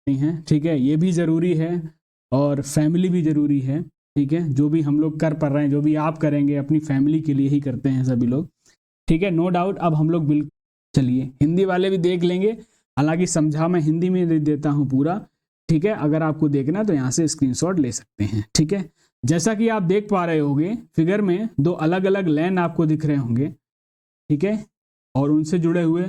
हैं, ठीक है, ये भी ज़रूरी है और फैमिली भी ज़रूरी है, ठीक है। जो भी हम लोग कर पा रहे हैं, जो भी आप करेंगे अपनी फैमिली के लिए ही करते हैं सभी लोग, ठीक है, नो डाउट। अब हम लोग बिल्कुल चलिए हिंदी वाले भी देख लेंगे, हालांकि समझा मैं हिंदी में दे देता हूँ पूरा, ठीक है। अगर आपको देखना तो यहाँ से स्क्रीनशॉट ले सकते हैं, ठीक है। जैसा कि आप देख पा रहे होंगे फिगर में दो अलग अलग लैन आपको दिख रहे होंगे, ठीक है, और उनसे जुड़े हुए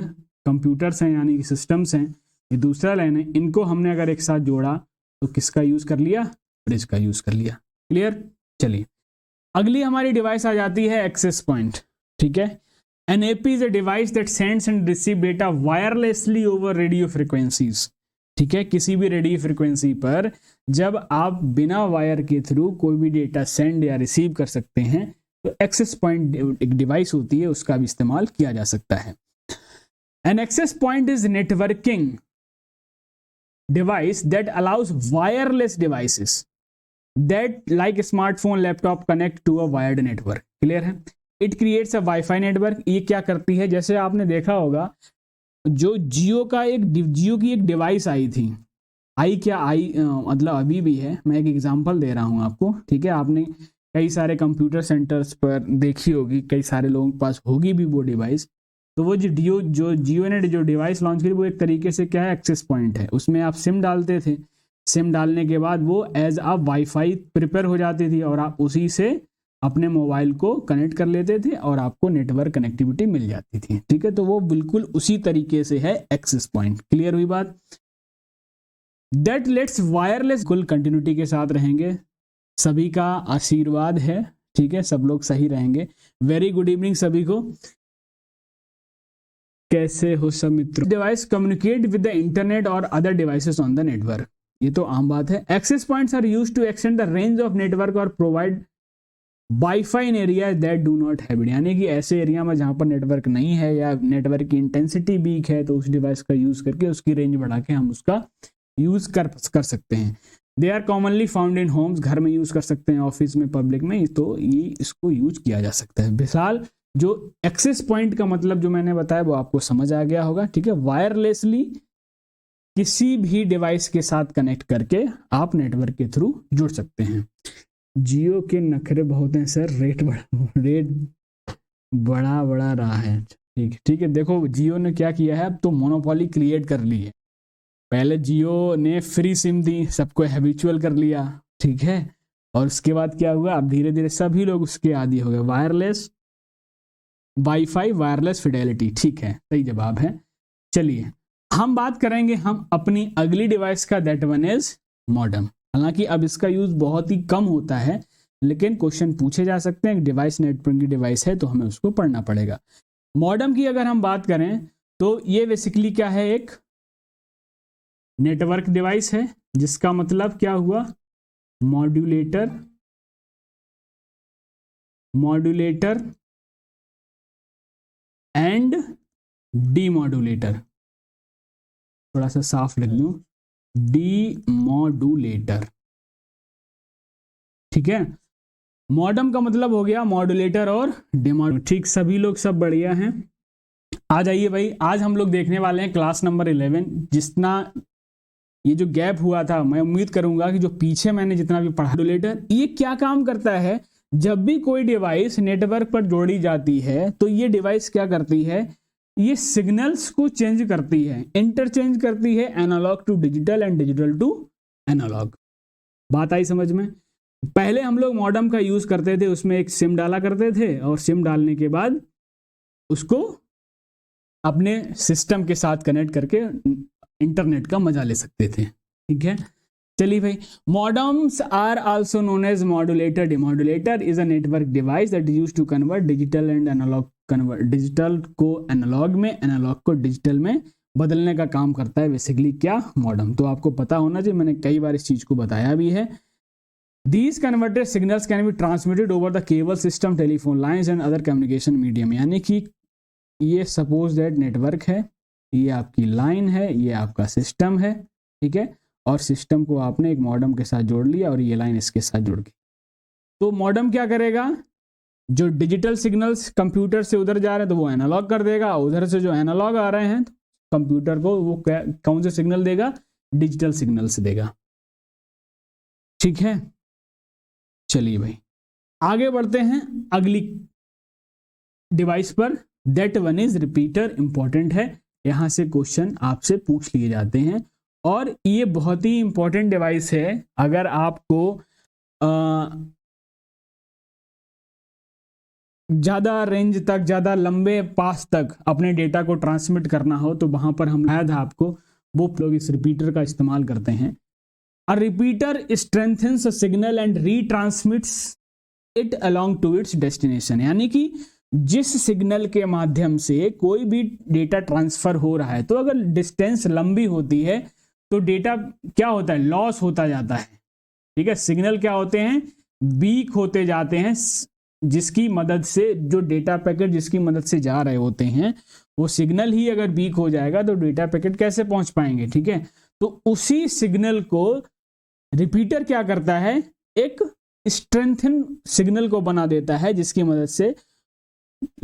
कंप्यूटर्स हैं यानी कि सिस्टम्स हैं। ये दूसरा लाइन है, इनको हमने अगर एक साथ जोड़ा तो किसका यूज कर लिया, ब्रिज का यूज कर लिया। क्लियर। चलिए अगली हमारी डिवाइस आ जाती है एक्सेस पॉइंट, ठीक है। An AP is a device that sends and receive data wirelessly over radio frequencies, ठीक है। किसी भी रेडियो फ्रिक्वेंसी पर जब आप बिना वायर के थ्रू कोई भी डेटा सेंड या रिसीव कर सकते हैं तो एक्सेस पॉइंट एक डिवाइस होती है, उसका भी इस्तेमाल किया जा सकता है। An access point is networking device that allows wireless devices that like smartphone laptop connect to a wired network. Clear है। It creates a WiFi network. ये क्या करती है, जैसे आपने देखा होगा जो जियो की एक डिवाइस आई थी, मतलब अभी भी है, मैं एक एग्जांपल दे रहा हूं आपको, ठीक है। आपने कई सारे कंप्यूटर सेंटर्स पर देखी होगी, कई सारे लोगों के पास होगी भी वो डिवाइस। तो वो जो जियो ने जो डिवाइस लॉन्च करी वो एक तरीके से क्या है, एक्सेस पॉइंट है। उसमें आप सिम डालते थे, सिम डालने के बाद वो एज आ वाईफाई प्रिपेयर हो जाती थी और आप उसी से अपने मोबाइल को कनेक्ट कर लेते थे और आपको नेटवर्क कनेक्टिविटी मिल जाती थी, ठीक है। तो वो बिल्कुल उसी तरीके से है एक्सेस पॉइंट। क्लियर हुई बात। दैट लेट्स वायरलेस कुल कंटिन्यूटी के साथ रहेंगे, सभी का आशीर्वाद है, ठीक है, सब लोग सही रहेंगे। वेरी गुड इवनिंग सभी को, कैसे हो सब मित्रों। Device communicate with the internet और other devices on the network, ये तो आम बात है। Access points are used to extend the range of network और provide WiFi in area that do not have it, यानी कि ऐसे एरिया में जहां पर नेटवर्क नहीं है या नेटवर्क की इंटेंसिटी वीक है तो उस डिवाइस का यूज करके उसकी रेंज बढ़ा के हम उसका यूज कर सकते हैं। They are commonly found in homes, घर में यूज कर सकते हैं, ऑफिस में, पब्लिक में, तो ये इसको यूज किया जा सकता है। मिसाल जो एक्सेस पॉइंट का मतलब जो मैंने बताया वो आपको समझ आ गया होगा, ठीक है। वायरलेसली किसी भी डिवाइस के साथ कनेक्ट करके आप नेटवर्क के थ्रू जुड़ सकते हैं। जियो के नखरे बहुत हैं सर, रेट बड़ा रहा है, ठीक है। देखो जियो ने क्या किया है, अब तो मोनोपोली क्रिएट कर ली है। पहले जियो ने फ्री सिम दी, सबको हैबिचुअल कर लिया, ठीक है, और उसके बाद क्या हुआ, अब धीरे धीरे सभी लोग उसके आदी हो गए। वायरलेस वाईफाई, वायरलेस फिडेलिटी, ठीक है, सही जवाब है। चलिए हम बात करेंगे हम अपनी अगली डिवाइस का, दैट वन इज मॉडेम। हालांकि अब इसका यूज बहुत ही कम होता है लेकिन क्वेश्चन पूछे जा सकते हैं। डिवाइस नेटवर्क की डिवाइस है तो हमें उसको पढ़ना पड़ेगा। मॉडेम की अगर हम बात करें तो ये बेसिकली क्या है, एक नेटवर्क डिवाइस है जिसका मतलब क्या हुआ, मॉड्यूलेटर एंड डीमॉड्यूलेटर, थोड़ा सा साफ लिख दूं, डीमॉड्यूलेटर, ठीक है। मॉडेम का मतलब हो गया मॉड्यूलेटर और डीमॉड्यूलेटर, ठीक। सभी लोग सब बढ़िया हैं। आ जाइए भाई, आज हम लोग देखने वाले हैं क्लास नंबर 11। जितना ये जो गैप हुआ था, मैं उम्मीद करूंगा कि जो पीछे मैंने जितना भी पढ़ा, मॉड्यूलेटर ये क्या काम करता है, जब भी कोई डिवाइस नेटवर्क पर जोड़ी जाती है तो ये डिवाइस क्या करती है, ये सिग्नल्स को चेंज करती है, इंटरचेंज करती है, analogue to digital and digital to analogue. बात आई समझ में। पहले हम लोग मॉडेम का यूज करते थे, उसमें एक सिम डाला करते थे और सिम डालने के बाद उसको अपने सिस्टम के साथ कनेक्ट करके इंटरनेट का मजा ले सकते थे, ठीक है। चलिए भाई, modems are also known as modulator. Demodulator is a network device that is used to convert digital and analogue, digital को एनालॉग में, एनालॉग को डिजिटल में बदलने का काम करता है बेसिकली क्या, मॉडेम। तो आपको पता होना चाहिए, मैंने कई बार इस चीज को बताया भी है। These converted signals can be transmitted over the cable system, telephone lines and other communication medium। यानी कि ये सपोज दैट नेटवर्क है, ये आपकी लाइन है, ये आपका सिस्टम है, ठीक है, और सिस्टम को आपने एक मॉडेम के साथ जोड़ लिया और ये लाइन इसके साथ जुड़ गई। तो मॉडेम क्या करेगा, जो डिजिटल सिग्नल्स कंप्यूटर से उधर जा रहे हैं तो वो एनालॉग कर देगा, उधर से जो एनालॉग आ रहे हैं कंप्यूटर को वो कौन से सिग्नल देगा, डिजिटल सिग्नल से देगा। ठीक है, चलिए भाई आगे बढ़ते हैं अगली डिवाइस पर। That one is repeater. Important है, यहां से क्वेश्चन आपसे पूछ लिए जाते हैं और ये बहुत ही इंपॉर्टेंट डिवाइस है। अगर आपको ज़्यादा रेंज तक, ज़्यादा लंबे पास तक अपने डेटा को ट्रांसमिट करना हो तो वहां पर हम आया था आपको, वो लोग इस रिपीटर का इस्तेमाल करते हैं। A repeater strengthens a signal and retransmits it along to its destination. यानी कि जिस सिग्नल के माध्यम से कोई भी डेटा ट्रांसफर हो रहा है, तो अगर डिस्टेंस लंबी होती है तो डेटा क्या होता है, लॉस होता जाता है। ठीक है, सिग्नल क्या होते हैं, वीक होते जाते हैं, जिसकी मदद से जो डेटा पैकेट जिसकी मदद से जा रहे होते हैं, वो सिग्नल ही अगर वीक हो जाएगा तो डेटा पैकेट कैसे पहुंच पाएंगे। ठीक है, तो उसी सिग्नल को रिपीटर क्या करता है, एक स्ट्रेंथन सिग्नल को बना देता है, जिसकी मदद से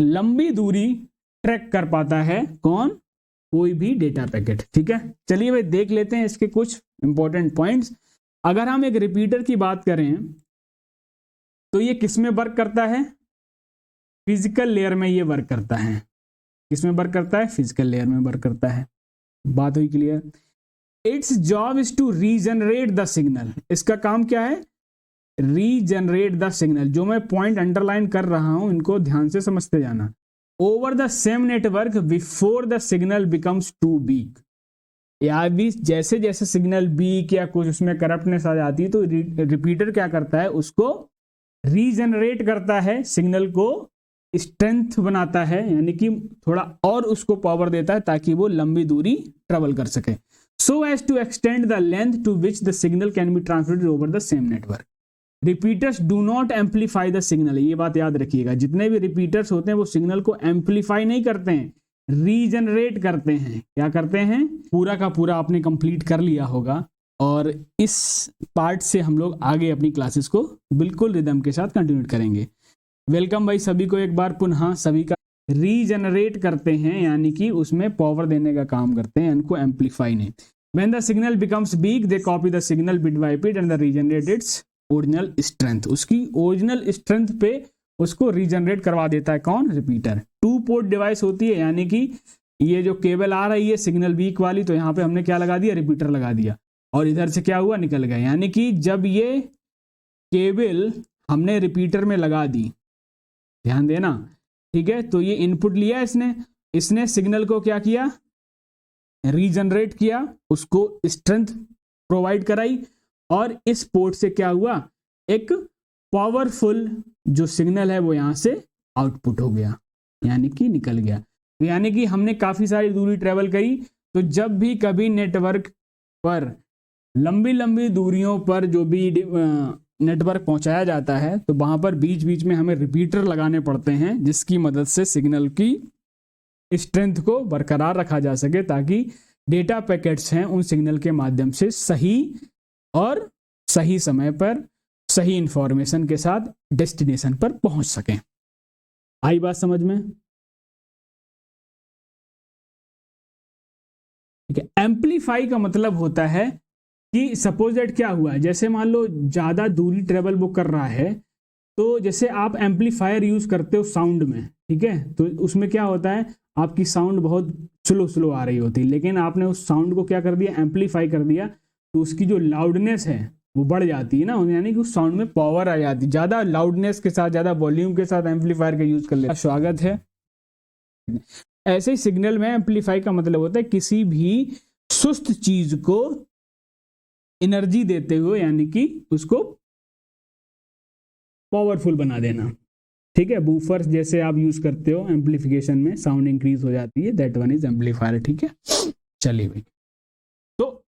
लंबी दूरी ट्रैक कर पाता है कौन, कोई भी डेटा पैकेट। ठीक है, चलिए भाई देख लेते हैं इसके कुछ इंपॉर्टेंट पॉइंट्स। अगर हम एक रिपीटर की बात करें तो ये किस में वर्क करता है, फिजिकल लेयर में ये वर्क करता है। किस में वर्क करता है, फिजिकल लेयर में वर्क करता है। बात हुई clear. Its job is to regenerate the signal. इसका काम क्या है, रीजनरेट द सिग्नल। जो मैं पॉइंट अंडरलाइन कर रहा हूं इनको ध्यान से समझते जाना। Over the same network before the signal becomes too weak. या भी जैसे जैसे सिग्नल वीक या कुछ उसमें करप्टनेस आ जाती है तो रिपीटर क्या करता है, उसको रीजनरेट करता है, सिग्नल को स्ट्रेंथ बनाता है, यानी कि थोड़ा और उसको पावर देता है ताकि वो लंबी दूरी ट्रेवल कर सके। So as to extend the length to which the signal can be transmitted over the same network. Repeaters do not amplify the signal. ये बात याद रखिएगा, जितने भी रिपीटर्स होते हैं वो सिग्नल को एम्पलीफाई नहीं करते हैं, रीजनरेट करते हैं। क्या करते हैं, पूरा का पूरा आपने कंप्लीट कर लिया होगा और इस पार्ट से हम लोग आगे अपनी क्लासेस को बिल्कुल रिदम के साथ कंटिन्यू करेंगे। वेलकम भाई सभी को एक बार पुनः सभी का। रीजनरेट करते हैं यानी कि उसमें पावर देने का काम करते हैं, उनको एम्पलीफाई नहीं। When the signal becomes week they copy the signal bit by bit and the regenerate its original strength. उसकी ओरिजिनल स्ट्रेंथ पे उसको रीजनरेट करवा देता है कौन, रिपीटर। टू पोर्ट डिवाइस होती है, यानी कि ये जो केबल आ रही है सिग्नल वीक वाली, तो यहाँ पे हमने क्या लगा दिया, रिपीटर लगा दिया, और इधर से क्या हुआ, निकल गया। यानी कि जब ये केबल हमने रिपीटर में लगा दी, ध्यान देना, ठीक है, तो ये इनपुट लिया इसने सिग्नल को क्या किया, रीजनरेट किया, उसको स्ट्रेंथ प्रोवाइड कराई, और इस पोर्ट से क्या हुआ, एक पावरफुल जो सिग्नल है वो यहां से आउटपुट हो गया, यानी कि निकल गया। यानी कि हमने काफी सारी दूरी ट्रेवल करी, तो जब भी कभी नेटवर्क पर लंबी लंबी दूरियों पर जो भी नेटवर्क पहुंचाया जाता है, तो वहां पर बीच बीच में हमें रिपीटर लगाने पड़ते हैं, जिसकी मदद से सिग्नल की स्ट्रेंथ को बरकरार रखा जा सके, ताकि डेटा पैकेट्स हैं उन सिग्नल के माध्यम से सही और सही समय पर सही इंफॉर्मेशन के साथ डेस्टिनेशन पर पहुंच सकें। आई बात समझ में? ठीक है, एम्पलीफाई का मतलब होता है कि सपोज दैट क्या हुआ है, जैसे मान लो ज़्यादा दूरी ट्रेवल वो कर रहा है, तो जैसे आप एम्पलीफायर यूज करते हो साउंड में, ठीक है, तो उसमें क्या होता है, आपकी साउंड बहुत स्लो आ रही होती है, लेकिन आपने उस साउंड को क्या कर दिया, एम्पलीफाई कर दिया, तो उसकी जो लाउडनेस है वो बढ़ जाती है ना, यानी कि उस साउंड में पावर आ जाती है। ज़्यादा लाउडनेस के साथ, ज़्यादा वॉल्यूम के साथ एम्पलीफायर का यूज कर ले, स्वागत है। ऐसे ही सिग्नल में एम्पलीफाई का मतलब होता है किसी भी सुस्त चीज को एनर्जी देते हुए, यानी कि उसको पावरफुल बना देना। ठीक है, बूफर्स जैसे आप यूज करते हो एम्पलीफिकेशन में, साउंड इंक्रीज हो जाती है, दैट वन इज एम्पलीफायर। ठीक है, चलिए भाई, तो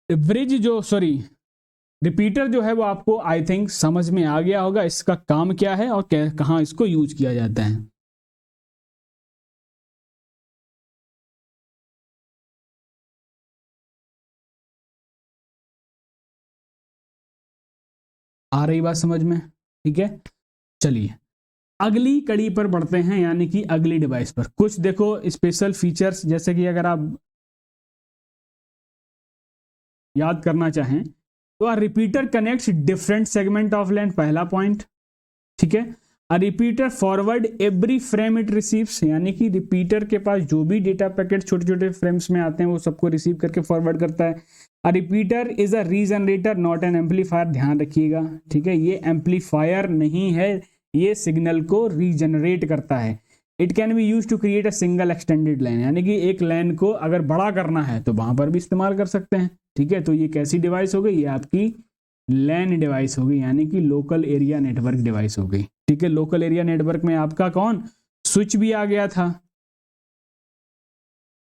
रिपीटर जो है वो आपको आई थिंक समझ में आ गया होगा, इसका काम क्या है और कहाँ इसको यूज किया जाता है। आ रही बात समझ में? ठीक है, चलिए अगली कड़ी पर बढ़ते हैं, यानी कि अगली डिवाइस पर। कुछ देखो स्पेशल फीचर्स, जैसे कि अगर आप याद करना चाहें तो अ repeater connects different segment of land, पहला पॉइंट, ठीक है। अ repeater forward every frame it receives, यानी कि रिपीटर के पास जो भी डेटा पैकेट छोटे छोटे फ्रेम्स में आते हैं वो सबको रिसीव करके फॉरवर्ड करता है। अ repeater is a regenerator not an amplifier, ध्यान रखिएगा, ठीक है, ये एम्पलीफायर नहीं है, ये सिग्नल को रीजनरेट करता है। It can be use to create a single extended line, यानी कि एक लाइन को अगर बड़ा करना है तो वहां पर भी इस्तेमाल कर सकते हैं, ठीक है। तो ये कैसी डिवाइस हो गई, ये आपकी लैन डिवाइस हो गई, यानी कि लोकल एरिया नेटवर्क डिवाइस हो गई, ठीक है। लोकल एरिया नेटवर्क में आपका कौन, स्विच भी आ गया था,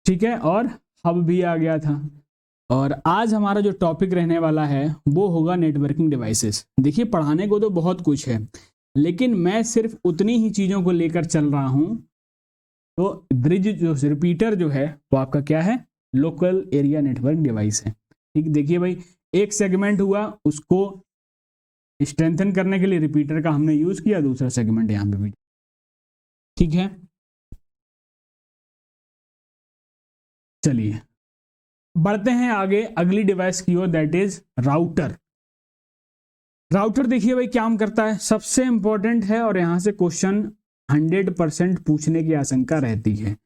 ठीक है, और हब भी आ गया था। और आज हमारा जो टॉपिक रहने वाला है वो होगा नेटवर्किंग डिवाइसेस। देखिए पढ़ाने को तो बहुत कुछ है, लेकिन मैं सिर्फ उतनी ही चीज़ों को लेकर चल रहा हूं। तो ब्रिज जो रिपीटर जो है वो आपका क्या है, लोकल एरिया नेटवर्क डिवाइस है, ठीक। देखिए भाई एक सेगमेंट हुआ, उसको स्ट्रेंथन करने के लिए रिपीटर का हमने यूज किया, दूसरा सेगमेंट यहाँ पे भी, ठीक है। चलिए बढ़ते हैं आगे अगली डिवाइस की ओर, दैट इज राउटर। राउटर देखिए भाई क्या काम करता है, सबसे इंपॉर्टेंट है और यहां से क्वेश्चन 100% पूछने की आशंका रहती है।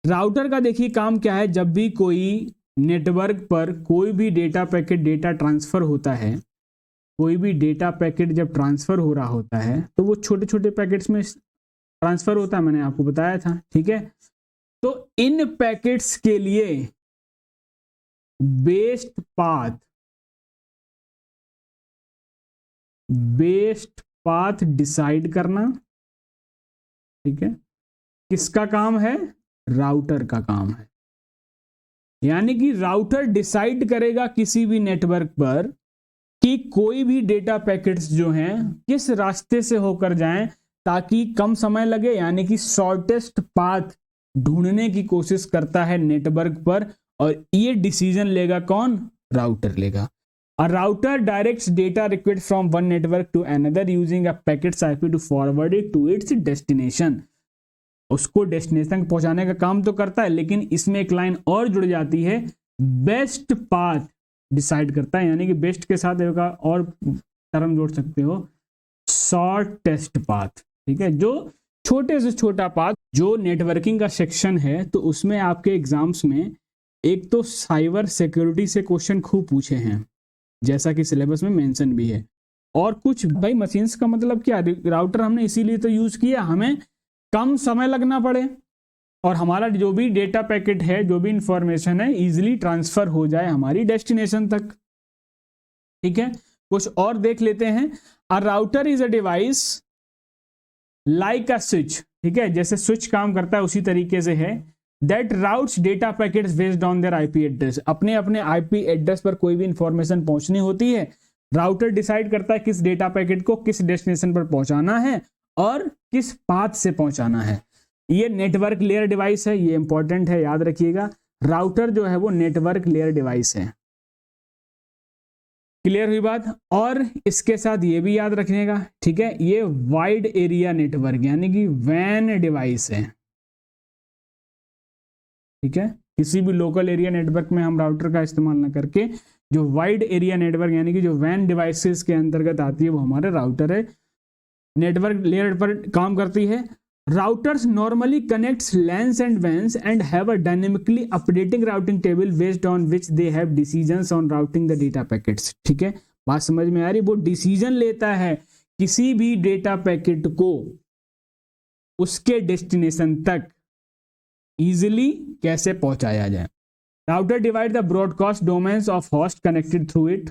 राउटर का देखिए काम क्या है, जब भी कोई नेटवर्क पर कोई भी डेटा पैकेट डेटा ट्रांसफर होता है, कोई भी डेटा पैकेट जब ट्रांसफर हो रहा होता है तो वो छोटे छोटे पैकेट्स में ट्रांसफर होता है, मैंने आपको बताया था, ठीक है। तो इन पैकेट्स के लिए बेस्ट पाथ डिसाइड करना, ठीक है, किसका काम है, राउटर का काम है। यानी कि राउटर डिसाइड करेगा किसी भी नेटवर्क पर कि कोई भी डेटा पैकेट्स जो हैं किस रास्ते से होकर जाएं ताकि कम समय लगे, यानी कि शॉर्टेस्ट पाथ ढूंढने की कोशिश करता है नेटवर्क पर, और ये डिसीजन लेगा कौन, राउटर लेगा। A router directs data request from one network to another using a packets IP to forward it to its destination. उसको डेस्टिनेशन पहुंचाने का काम तो करता है, लेकिन इसमें एक लाइन और जुड़ जाती है, बेस्ट पाथ डिसाइड करता है, यानी कि बेस्ट के साथ एक और टर्म जोड़ सकते हो, शॉर्टेस्ट पाथ, ठीक है। जो छोटे से छोटा पाथ, जो नेटवर्किंग का सेक्शन है तो उसमें आपके एग्जाम्स में एक तो साइबर सिक्योरिटी से क्वेश्चन खूब पूछे हैं, जैसा कि सिलेबस में मेंशन भी है, और कुछ भाई मशीन्स का मतलब क्या, राउटर हमने इसीलिए तो यूज किया, हमें कम समय लगना पड़े और हमारा जो भी डेटा पैकेट है, जो भी इंफॉर्मेशन है, इजीली ट्रांसफर हो जाए हमारी डेस्टिनेशन तक, ठीक है। कुछ और देख लेते हैं। A router is a device like a switch, ठीक है, जैसे स्विच काम करता है उसी तरीके से है, that routes data packets based on there IP address. अपने अपने आईपी एड्रेस पर कोई भी इंफॉर्मेशन पहुंचनी होती है, राउटर डिसाइड करता है किस डेटा पैकेट को किस डेस्टिनेशन पर पहुंचाना है और किस पाथ से पहुंचाना है। ये नेटवर्क लेयर डिवाइस है, ये इंपॉर्टेंट है, याद रखिएगा। राउटर जो है वो नेटवर्क लेयर डिवाइस है, क्लियर हुई बात। और इसके साथ ये भी याद रखिएगा, ठीक है, ये वाइड एरिया नेटवर्क यानी कि वैन डिवाइस है, ठीक है। किसी भी लोकल एरिया नेटवर्क में हम राउटर का इस्तेमाल ना करके जो वाइड एरिया नेटवर्क यानी कि जो वैन डिवाइसेस के अंतर्गत आती है वो हमारे राउटर है, नेटवर्क लेयर पर काम करती है। Routers normally connects lens and vans and have a dynamically updating routing table based on which they have decisions on routing the data packets, ठीक है। बात समझ में आ रही, वो डिसीजन लेता है किसी भी डेटा पैकेट को उसके डेस्टिनेशन तक इजिली कैसे पहुंचाया जाए। Router divide the broadcast domains of host connected through it.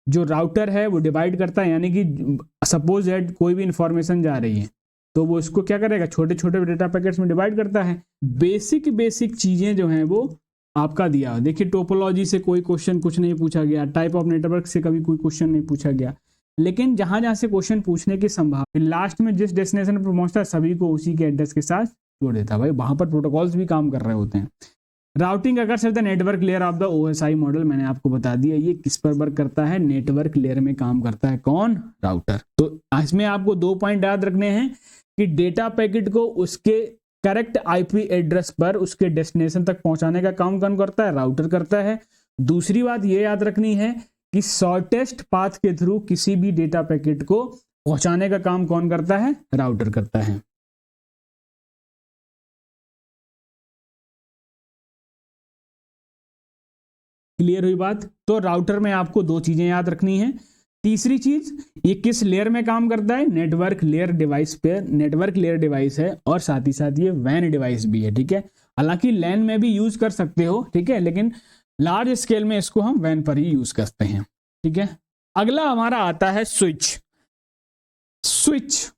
जो राउटर है वो डिवाइड करता है, यानी कि सपोज दैट कोई भी इंफॉर्मेशन जा रही है तो वो इसको क्या करेगा, छोटे छोटे डेटा पैकेट्स में डिवाइड करता है। बेसिक चीजें जो हैं वो आपका दिया। देखिए टोपोलॉजी से कोई क्वेश्चन कुछ नहीं पूछा गया, टाइप ऑफ नेटवर्क से कभी कोई क्वेश्चन नहीं पूछा गया, लेकिन जहां जहां से क्वेश्चन पूछने की संभावना, लास्ट में जिस डेस्टिनेशन पर पहुंचता है सभी को उसी के एड्रेस के साथ जोड़ देता है। भाई वहां पर प्रोटोकॉल्स भी काम कर रहे होते हैं। राउटिंग अगर सिर्फ the network layer of the OSI model, मैंने आपको बता दिया ये किस पर वर्क करता है, नेटवर्क लेयर में काम करता है कौन, राउटर। तो इसमें आपको 2 पॉइंट याद रखने हैं कि डेटा पैकेट को उसके करेक्ट आईपी एड्रेस पर उसके डेस्टिनेशन तक पहुंचाने का काम कौन करता है, राउटर करता है। दूसरी बात ये याद रखनी है कि शॉर्टेस्ट पाथ के थ्रू किसी भी डेटा पैकेट को पहुंचाने का काम कौन करता है? राउटर करता है। क्लियर हुई बात? तो राउटर में आपको दो चीजें याद रखनी है। तीसरी चीज, ये किस लेयर में काम करता है? नेटवर्क लेयर डिवाइस पे, नेटवर्क लेयर डिवाइस है और साथ ही साथ ये वैन डिवाइस भी है, ठीक है। हालांकि लैन में भी यूज कर सकते हो, ठीक है, लेकिन लार्ज स्केल में इसको हम वैन पर ही यूज करते हैं, ठीक है। अगला हमारा आता है स्विच। स्विच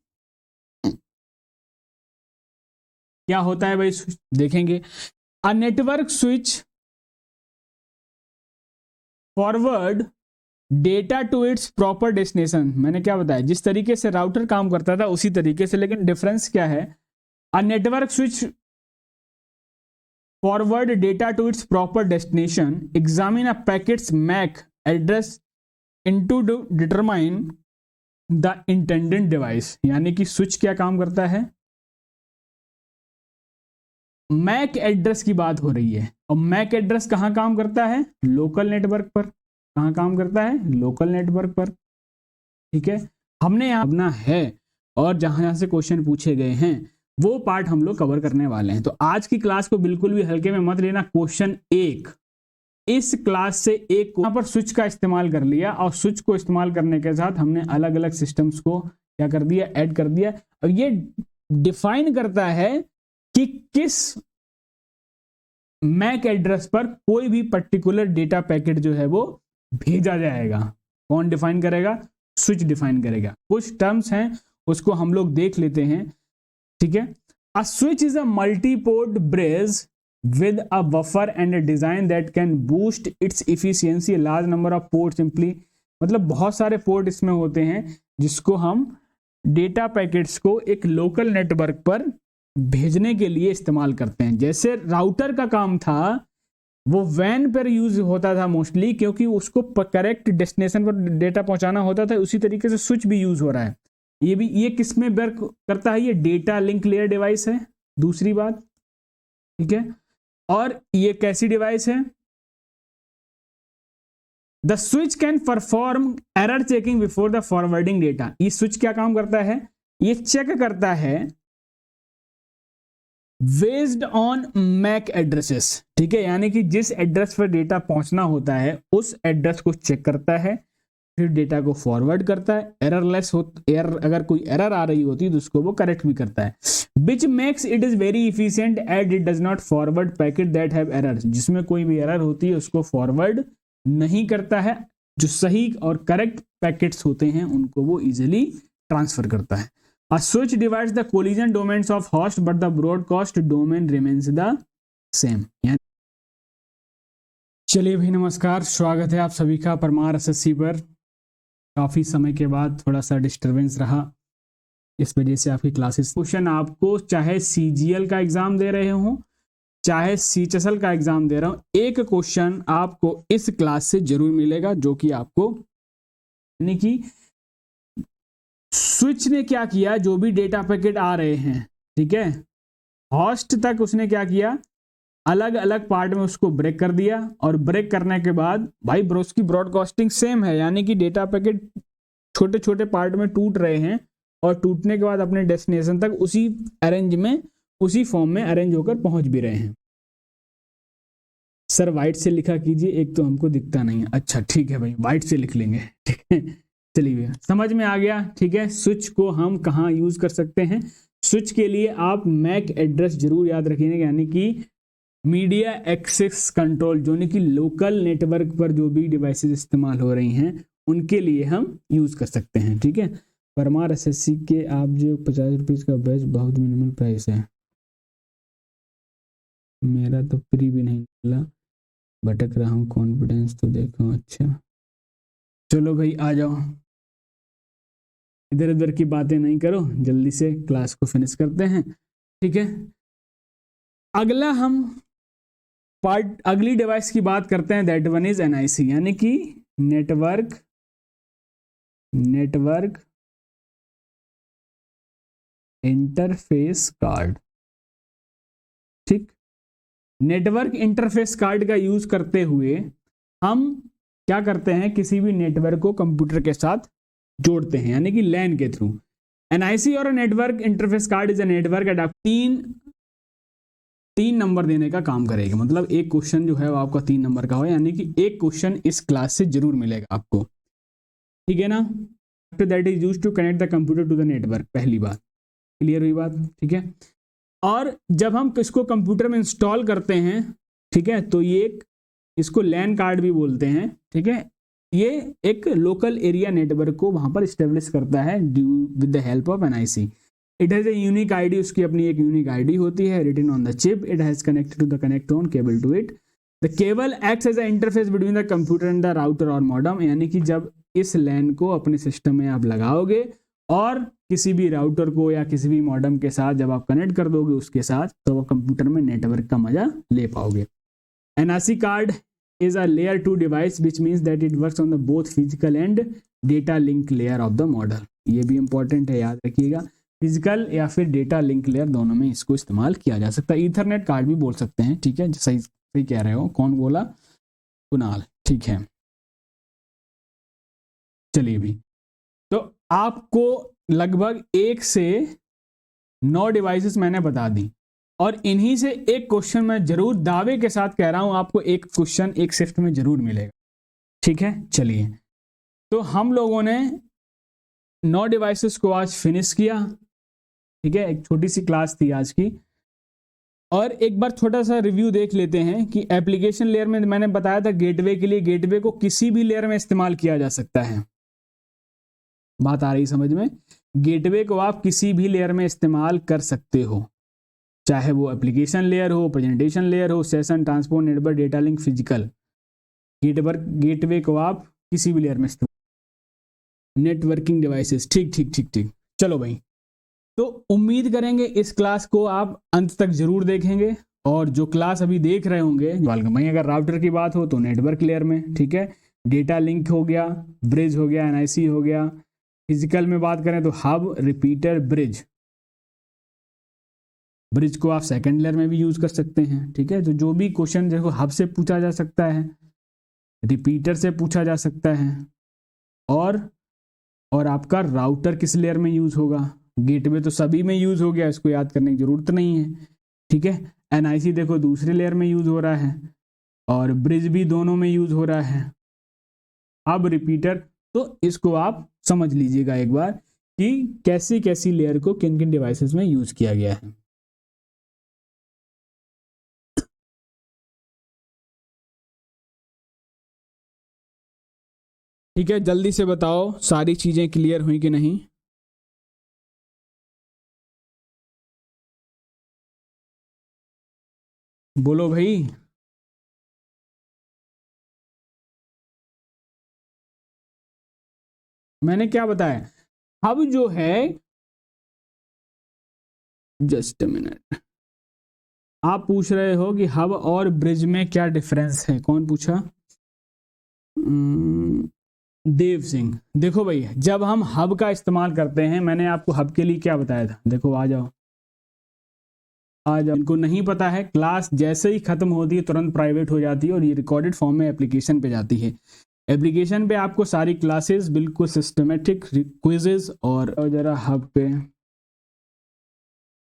क्या होता है भाई? देखेंगे। A network switch forward data to its proper destination. मैंने क्या बताया, जिस तरीके से राउटर काम करता था उसी तरीके से, लेकिन डिफरेंस क्या है? A network switch forward data to its proper destination, examine a packets MAC address into determine the intended device. यानी कि स्विच क्या काम करता है? मैक एड्रेस की बात हो रही है, और मैक एड्रेस कहां काम करता है? लोकल नेटवर्क पर। कहां काम करता है? लोकल नेटवर्क पर, ठीक है। हमने यहां अपना है, और जहां जहां से क्वेश्चन पूछे गए हैं वो पार्ट हम लोग कवर करने वाले हैं। तो आज की क्लास को बिल्कुल भी हल्के में मत लेना। क्वेश्चन एक, इस क्लास से एक यहां पर स्विच का इस्तेमाल कर लिया, और स्विच को इस्तेमाल करने के साथ हमने अलग अलग सिस्टम्स को क्या कर दिया? ऐड कर दिया। और ये डिफाइन करता है कि किस मैक एड्रेस पर कोई भी पर्टिकुलर डेटा पैकेट जो है वो भेजा जाएगा। कौन डिफाइन करेगा? स्विच डिफाइन करेगा। कुछ टर्म्स हैं उसको हम लोग देख लेते हैं, ठीक है। A switch is a multiport bridge with a buffer and a design that can boost its efficiency. large number of ports simply, मतलब बहुत सारे पोर्ट इसमें होते हैं जिसको हम डेटा पैकेट्स को एक लोकल नेटवर्क पर भेजने के लिए इस्तेमाल करते हैं। जैसे राउटर का काम था वो वैन पर यूज होता था मोस्टली, क्योंकि उसको करेक्ट डेस्टिनेशन पर डेटा पहुंचाना होता था, उसी तरीके से स्विच भी यूज हो रहा है। ये भी, ये किस में वर्क करता है? ये डेटा लिंक लेयर डिवाइस है, दूसरी बात, ठीक है। और ये कैसी डिवाइस है? The switch can perform error checking before the forwarding data. ये स्विच क्या काम करता है? ये चेक करता है बेस्ड ऑन मैक एड्रेसेस, ठीक है। यानी कि जिस एड्रेस पर डेटा पहुंचना होता है उस एड्रेस को चेक करता है, फिर डेटा को फॉरवर्ड करता है। एररलेस हो, अगर कोई एरर आ रही होती है तो उसको वो करेक्ट भी करता है। Which makes it is very efficient at it does not forward packet that have error. जिसमें कोई भी एरर होती है उसको फॉरवर्ड नहीं करता है, जो सही और करेक्ट पैकेट्स होते हैं उनको वो इजिली ट्रांसफर करता है। A switch divides the collision domains of host, but the broadcast domain remains the same. चलिए भाई, नमस्कार, स्वागत है आप सभी का परमार एसएससी पर। काफी समय के बाद थोड़ा सा डिस्टरबेंस रहा, इस वजह से आपकी क्लासेस। क्वेश्चन आपको चाहे सीजीएल का एग्जाम दे रहे हो चाहे सीएचएसएल का एग्जाम दे रहा हूं, एक क्वेश्चन आपको इस क्लास से जरूर मिलेगा, जो कि आपको यानी कि स्विच ने क्या किया, जो भी डेटा पैकेट आ रहे हैं, ठीक है, होस्ट तक उसने क्या किया? अलग अलग पार्ट में उसको ब्रेक कर दिया, और ब्रेक करने के बाद भाई ब्रोस की ब्रॉडकास्टिंग सेम है, यानी कि डेटा पैकेट छोटे छोटे पार्ट में टूट रहे हैं, और टूटने के बाद अपने डेस्टिनेशन तक उसी अरेंज में, उसी फॉर्म में अरेंज होकर पहुंच भी रहे हैं। सर व्हाइट से लिखा कीजिए, एक तो हमको दिखता नहीं है। अच्छा ठीक है भाई, व्हाइट से लिख लेंगे, ठीक है। चलिए समझ में आ गया, ठीक है। स्विच को हम कहाँ यूज कर सकते हैं? स्विच के लिए आप मैक एड्रेस जरूर याद रखिएगा, यानी कि मीडिया एक्सेस कंट्रोल, जो कि लोकल नेटवर्क पर जो भी डिवाइसेस इस्तेमाल हो रही हैं उनके लिए हम यूज कर सकते हैं, ठीक है। परमार एसएससी के आप जो 50 रुपीज का बैच बहुत मिनिमल प्राइस है, मेरा तो फ्री भी नहीं मिला, भटक रहा हूँ, कॉन्फिडेंस तो देखो। अच्छा चलो भाई आ जाओ, इधर उधर की बातें नहीं करो, जल्दी से क्लास को फिनिश करते हैं, ठीक है। अगला हम पार्ट, अगली डिवाइस की बात करते हैं, दैट वन इज एनआईसी, यानी कि नेटवर्क इंटरफेस कार्ड, ठीक। नेटवर्क इंटरफेस कार्ड का यूज करते हुए हम क्या करते हैं, किसी भी नेटवर्क को कंप्यूटर के साथ जोड़ते हैं, यानी कि लैन के थ्रू। एनआईसी और network interface card is a network adapter. तीन नंबर देने का काम करेगा, मतलब एक क्वेश्चन जो है वो आपका 3 नंबर का हो, यानी कि एक क्वेश्चन इस क्लास से जरूर मिलेगा आपको, ठीक है ना। That is used to connect the computer to the network, पहली बात क्लियर हुई बात, ठीक है। और जब हम इसको कंप्यूटर में इंस्टॉल करते हैं, ठीक है, तो ये इसको लैन कार्ड भी बोलते हैं, ठीक है। ये एक लोकल एरिया नेटवर्क को वहां पर स्टेब्लिश करता है with the help of NIC. It has a unique ID, उसकी अपनी एक यूनिक आईडी होती है, written on the chip. It has connected to the connect on cable to it. The cable acts as a interface between the computer and the router और modem, यानी कि जब इस लैन को अपने सिस्टम में आप लगाओगे और किसी भी राउटर को या किसी भी मॉडेम के साथ जब आप कनेक्ट कर दोगे उसके साथ, तो आप कंप्यूटर में नेटवर्क का मजा ले पाओगे। NIC card is a layer 2 device which means that it works on the both physical and data link layer of the model। ये भी इंपॉर्टेंट है, याद रखिएगा, फिजिकल या फिर डेटा लिंक लेयर दोनों में इसको इस्तेमाल किया जा सकता है। ईथरनेट कार्ड भी बोल सकते हैं, ठीक है, सही सही कह रहे हो। कौन बोला? कुणाल, ठीक है। चलिए भी, तो आपको लगभग 1 से 9 डिवाइसेस मैंने बता दी, और इन्हीं से एक क्वेश्चन मैं जरूर दावे के साथ कह रहा हूं आपको एक क्वेश्चन एक शिफ्ट में जरूर मिलेगा, ठीक है। चलिए, तो हम लोगों ने 9 डिवाइसेस को आज फिनिश किया, ठीक है। एक छोटी सी क्लास थी आज की, और एक बार छोटा सा रिव्यू देख लेते हैं कि एप्लीकेशन लेयर में मैंने बताया था गेटवे के लिए, गेटवे को किसी भी लेयर में इस्तेमाल किया जा सकता है। बात आ रही समझ में? गेटवे को आप किसी भी लेयर में इस्तेमाल कर सकते हो, चाहे वो एप्लीकेशन लेयर हो, प्रेजेंटेशन लेयर हो, session, transport, network, data link, physical. Gateway को आप किसी भी लेयर में इस्तेमाल। नेटवर्किंग डिवाइसेस, ठीक ठीक ठीक ठीक। चलो भाई, तो उम्मीद करेंगे इस क्लास को आप अंत तक जरूर देखेंगे, और जो क्लास अभी देख रहे होंगे भाई, अगर राउटर की बात हो तो नेटवर्क लेयर में, ठीक है, डेटा लिंक हो गया, ब्रिज हो गया, एनआईसी हो गया। फिजिकल में बात करें तो हब, रिपीटर, ब्रिज। ब्रिज को आप सेकंड लेयर में भी यूज कर सकते हैं, ठीक है। तो जो भी क्वेश्चन देखो, हब से पूछा जा सकता है, रिपीटर से पूछा जा सकता है, और आपका राउटर किस लेयर में यूज होगा। गेटवे तो सभी में यूज हो गया, इसको याद करने की जरूरत नहीं है, ठीक है। एनआईसी देखो दूसरे लेयर में यूज हो रहा है, और ब्रिज भी दोनों में यूज हो रहा है। अब रिपीटर, तो इसको आप समझ लीजिएगा एक बार कि कैसी कैसी लेयर को किन किन डिवाइसेस में यूज किया गया है। ठीक है, जल्दी से बताओ सारी चीजें क्लियर हुई कि नहीं। बोलो भाई। मैंने क्या बताया? हब जो है, जस्ट अ मिनट, आप पूछ रहे हो कि हब और ब्रिज में क्या डिफरेंस है। कौन पूछा? देव सिंह। देखो भाई, जब हम हब का इस्तेमाल करते हैं, मैंने आपको हब के लिए क्या बताया था, देखो आ जाओ आ जाओ। इनको नहीं पता है, क्लास जैसे ही खत्म होती है तुरंत प्राइवेट हो जाती है, और ये रिकॉर्डेड फॉर्म में एप्लीकेशन पे जाती है। एप्लीकेशन पे आपको सारी क्लासेस बिल्कुल सिस्टमेटिक क्विजेज, और जरा हब पे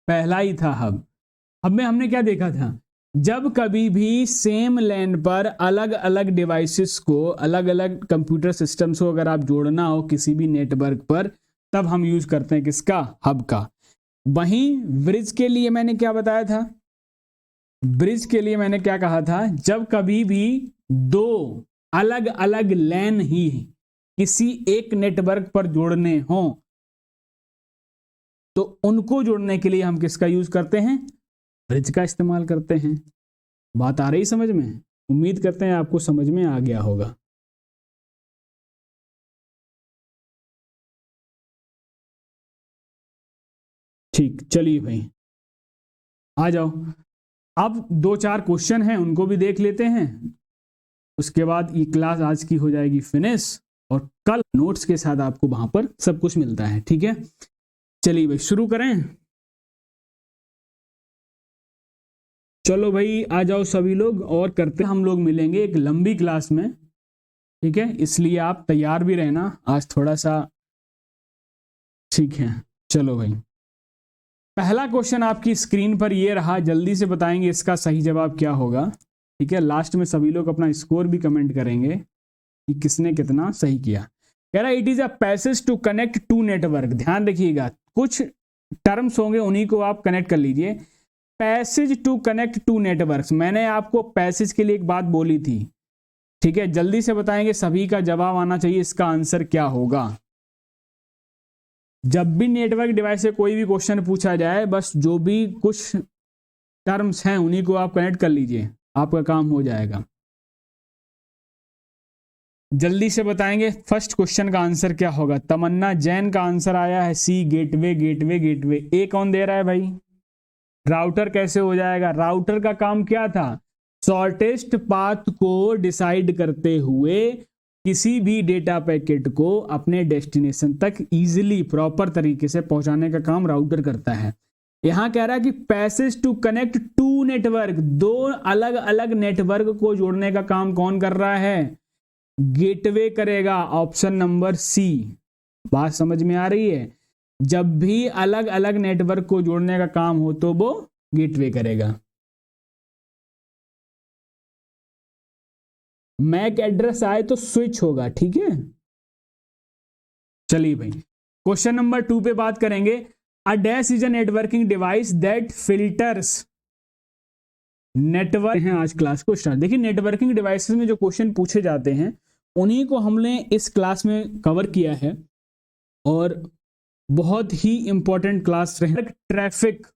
पहला ही था हब। हब में हमने क्या देखा था, जब कभी भी सेम लैन पर अलग अलग डिवाइसेस को, अलग अलग कंप्यूटर सिस्टम्स को अगर आप जोड़ना हो किसी भी नेटवर्क पर, तब हम यूज करते हैं किसका? हब का। वहीं ब्रिज के लिए मैंने क्या बताया था? ब्रिज के लिए मैंने क्या कहा था, जब कभी भी दो अलग अलग लैन ही किसी एक नेटवर्क पर जोड़ने हो, तो उनको जोड़ने के लिए हम किसका यूज करते हैं? ब्रिज का इस्तेमाल करते हैं। बात आ रही समझ में? उम्मीद करते हैं आपको समझ में आ गया होगा। ठीक, चलिए भाई आ जाओ। अब 2-4 क्वेश्चन हैं, उनको भी देख लेते हैं, उसके बाद ये क्लास आज की हो जाएगी फिनिश, और कल नोट्स के साथ आपको वहां पर सब कुछ मिलता है, ठीक है। चलिए भाई शुरू करें। चलो भाई आ जाओ सभी लोग, और करते हम लोग मिलेंगे एक लंबी क्लास में। ठीक है, इसलिए आप तैयार भी रहना आज थोड़ा सा। ठीक है, चलो भाई, पहला क्वेश्चन आपकी स्क्रीन पर ये रहा, जल्दी से बताएंगे इसका सही जवाब क्या होगा। ठीक है, लास्ट में सभी लोग अपना स्कोर भी कमेंट करेंगे कि किसने कितना सही किया। कह रहा है it is a passage to connect to network. ध्यान रखिएगा, कुछ टर्म्स होंगे उन्हीं को आप कनेक्ट कर लीजिए। Passage to connect to network, मैंने आपको पैसेज के लिए एक बात बोली थी। ठीक है, जल्दी से बताएंगे, सभी का जवाब आना चाहिए, इसका आंसर क्या होगा। जब भी नेटवर्क डिवाइस से कोई भी क्वेश्चन पूछा जाए, बस जो भी कुछ टर्म्स हैं उन्हीं को आप कनेक्ट कर लीजिए, आपका काम हो जाएगा। जल्दी से बताएंगे फर्स्ट क्वेश्चन का आंसर क्या होगा। तमन्ना जैन का आंसर आया है सी, गेटवे गेटवे गेटवे। ए कौन दे रहा है भाई? राउटर कैसे हो जाएगा? राउटर का काम क्या था? शॉर्टेस्ट पाथ को डिसाइड करते हुए किसी भी डेटा पैकेट को अपने डेस्टिनेशन तक इजीली प्रॉपर तरीके से पहुंचाने का काम राउटर करता है। यहां कह रहा है कि passage to connect to network, दो अलग अलग नेटवर्क को जोड़ने का काम कौन कर रहा है? गेटवे करेगा, ऑप्शन नंबर सी। बात समझ में आ रही है? जब भी अलग अलग नेटवर्क को जोड़ने का काम हो तो वो गेटवे करेगा। मैक एड्रेस आए तो स्विच होगा। ठीक है, चलिए भाई, क्वेश्चन नंबर 2 पे बात करेंगे। अ dash is a networking device that filters network है। आज क्लास को स्टार्ट, देखिए नेटवर्किंग डिवाइसेस में जो क्वेश्चन पूछे जाते हैं उन्हीं को हमने इस क्लास में कवर किया है और बहुत ही इंपॉर्टेंट क्लास रहे। Traffic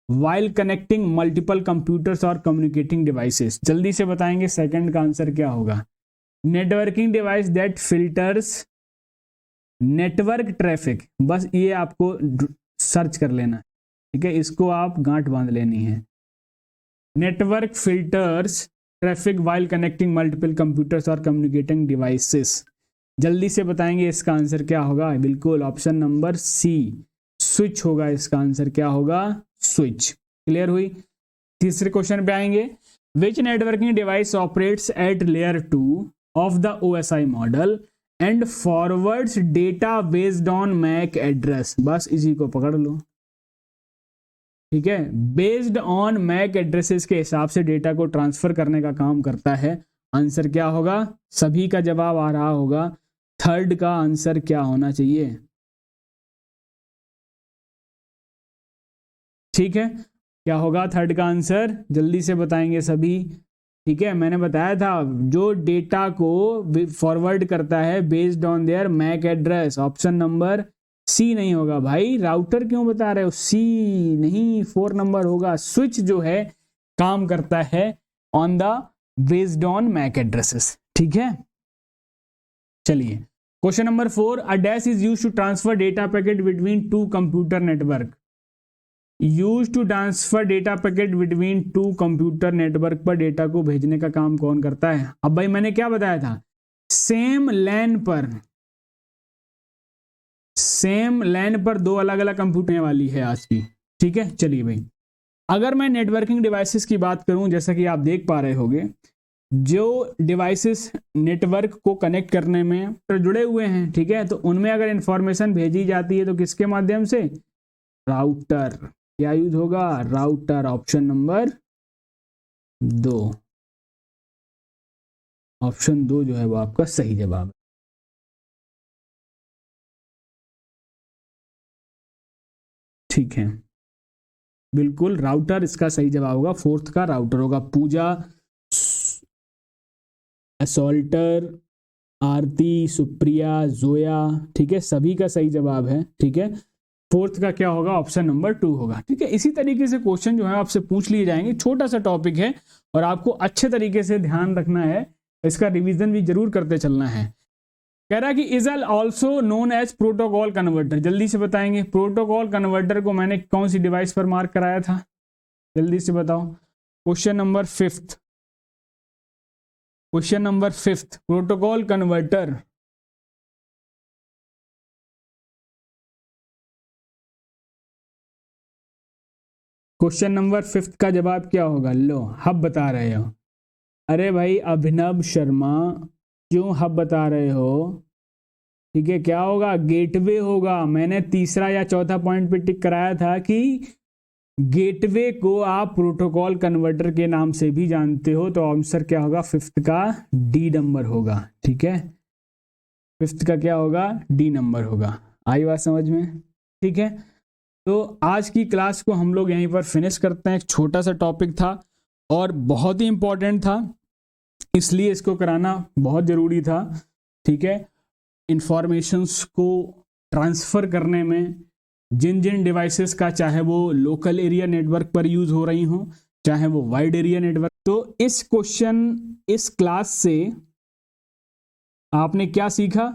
while connecting multiple computers और कम्युनिकेटिंग डिवाइसेस। जल्दी से बताएंगे सेकंड का आंसर क्या होगा। Networking device that filters network traffic, बस ये आपको सर्च कर लेना। ठीक है, इसको आप गांठ बांध लेनी है। Network filters traffic while connecting multiple computers और कम्युनिकेटिंग डिवाइसेस। जल्दी से बताएंगे इसका आंसर क्या होगा। बिल्कुल ऑप्शन नंबर सी, स्विच होगा। इसका आंसर क्या होगा? स्विच। क्लियर हुई? तीसरे क्वेश्चन पे आएंगे। Which networking device operates at layer 2 of the OSI model and forwards data based on MAC address. बस इसी को पकड़ लो। ठीक है, बेस्ड ऑन मैक एड्रेसेस के हिसाब से डेटा को ट्रांसफर करने का काम करता है। आंसर क्या होगा? सभी का जवाब आ रहा होगा, थर्ड का आंसर क्या होना चाहिए? ठीक है, क्या होगा थर्ड का आंसर? जल्दी से बताएंगे सभी। ठीक है, मैंने बताया था जो डेटा को फॉरवर्ड करता है based on their MAC address, option number C नहीं होगा भाई। राउटर क्यों बता रहे हो? सी नहीं, 4 नंबर होगा। स्विच जो है काम करता है on the based on MAC addresses. ठीक है, चलिए question number 4। A dash is used to transfer data packet between two computer network. Use to transfer data packet between two computer network पर डेटा को भेजने का काम कौन करता है? अब भाई मैंने क्या बताया था, सेम लैन पर दो अलग अलग कंप्यूटर वाली है आज की। ठीक है, चलिए भाई, अगर मैं नेटवर्किंग डिवाइसेस की बात करूं, जैसा कि आप देख पा रहे होंगे, जो डिवाइसेस नेटवर्क को कनेक्ट करने में जुड़े हुए हैं, ठीक है, तो उनमें अगर इंफॉर्मेशन भेजी जाती है तो किसके माध्यम से? राउटर। क्या यूज होगा? Router, option number 2। ऑप्शन 2 जो है वो आपका सही जवाब है। ठीक है, बिल्कुल राउटर इसका सही जवाब होगा, फोर्थ का राउटर होगा। पूजा, असोल्टर, आरती, सुप्रिया, जोया, ठीक है, सभी का सही जवाब है। ठीक है, फोर्थ का क्या होगा? ऑप्शन नंबर 2 होगा। ठीक है, इसी तरीके से क्वेश्चन जो है आपसे पूछ लिए जाएंगे। छोटा सा टॉपिक है और आपको अच्छे तरीके से ध्यान रखना है, इसका रिवीजन भी जरूर करते चलना है। कह रहा है कि is also known as protocol converter. जल्दी से बताएंगे, प्रोटोकॉल कन्वर्टर को मैंने कौन सी डिवाइस पर मार्क कराया था? जल्दी से बताओ। Question number 5, question number 5, protocol converter. Question number 5 का जवाब क्या होगा? लो, हब बता रहे हो। अरे भाई अभिनव शर्मा, क्यों हब बता रहे हो? ठीक है, क्या होगा? गेटवे होगा। मैंने तीसरा या चौथा पॉइंट पे टिक कराया था कि गेटवे को आप प्रोटोकॉल कन्वर्टर के नाम से भी जानते हो। तो आंसर क्या होगा? फिफ्थ का डी नंबर होगा। ठीक है, फिफ्थ का क्या होगा? डी नंबर होगा। आई बात समझ में? ठीक है, तो आज की क्लास को हम लोग यहीं पर फिनिश करते हैं। एक छोटा सा टॉपिक था और बहुत ही इंपॉर्टेंट था, इसलिए इसको कराना बहुत ज़रूरी था। ठीक है, इंफॉर्मेशंस को ट्रांसफ़र करने में जिन जिन डिवाइसेस का, चाहे वो लोकल एरिया नेटवर्क पर यूज़ हो रही हो, चाहे वो वाइड एरिया नेटवर्क। तो इस क्लास से आपने क्या सीखा?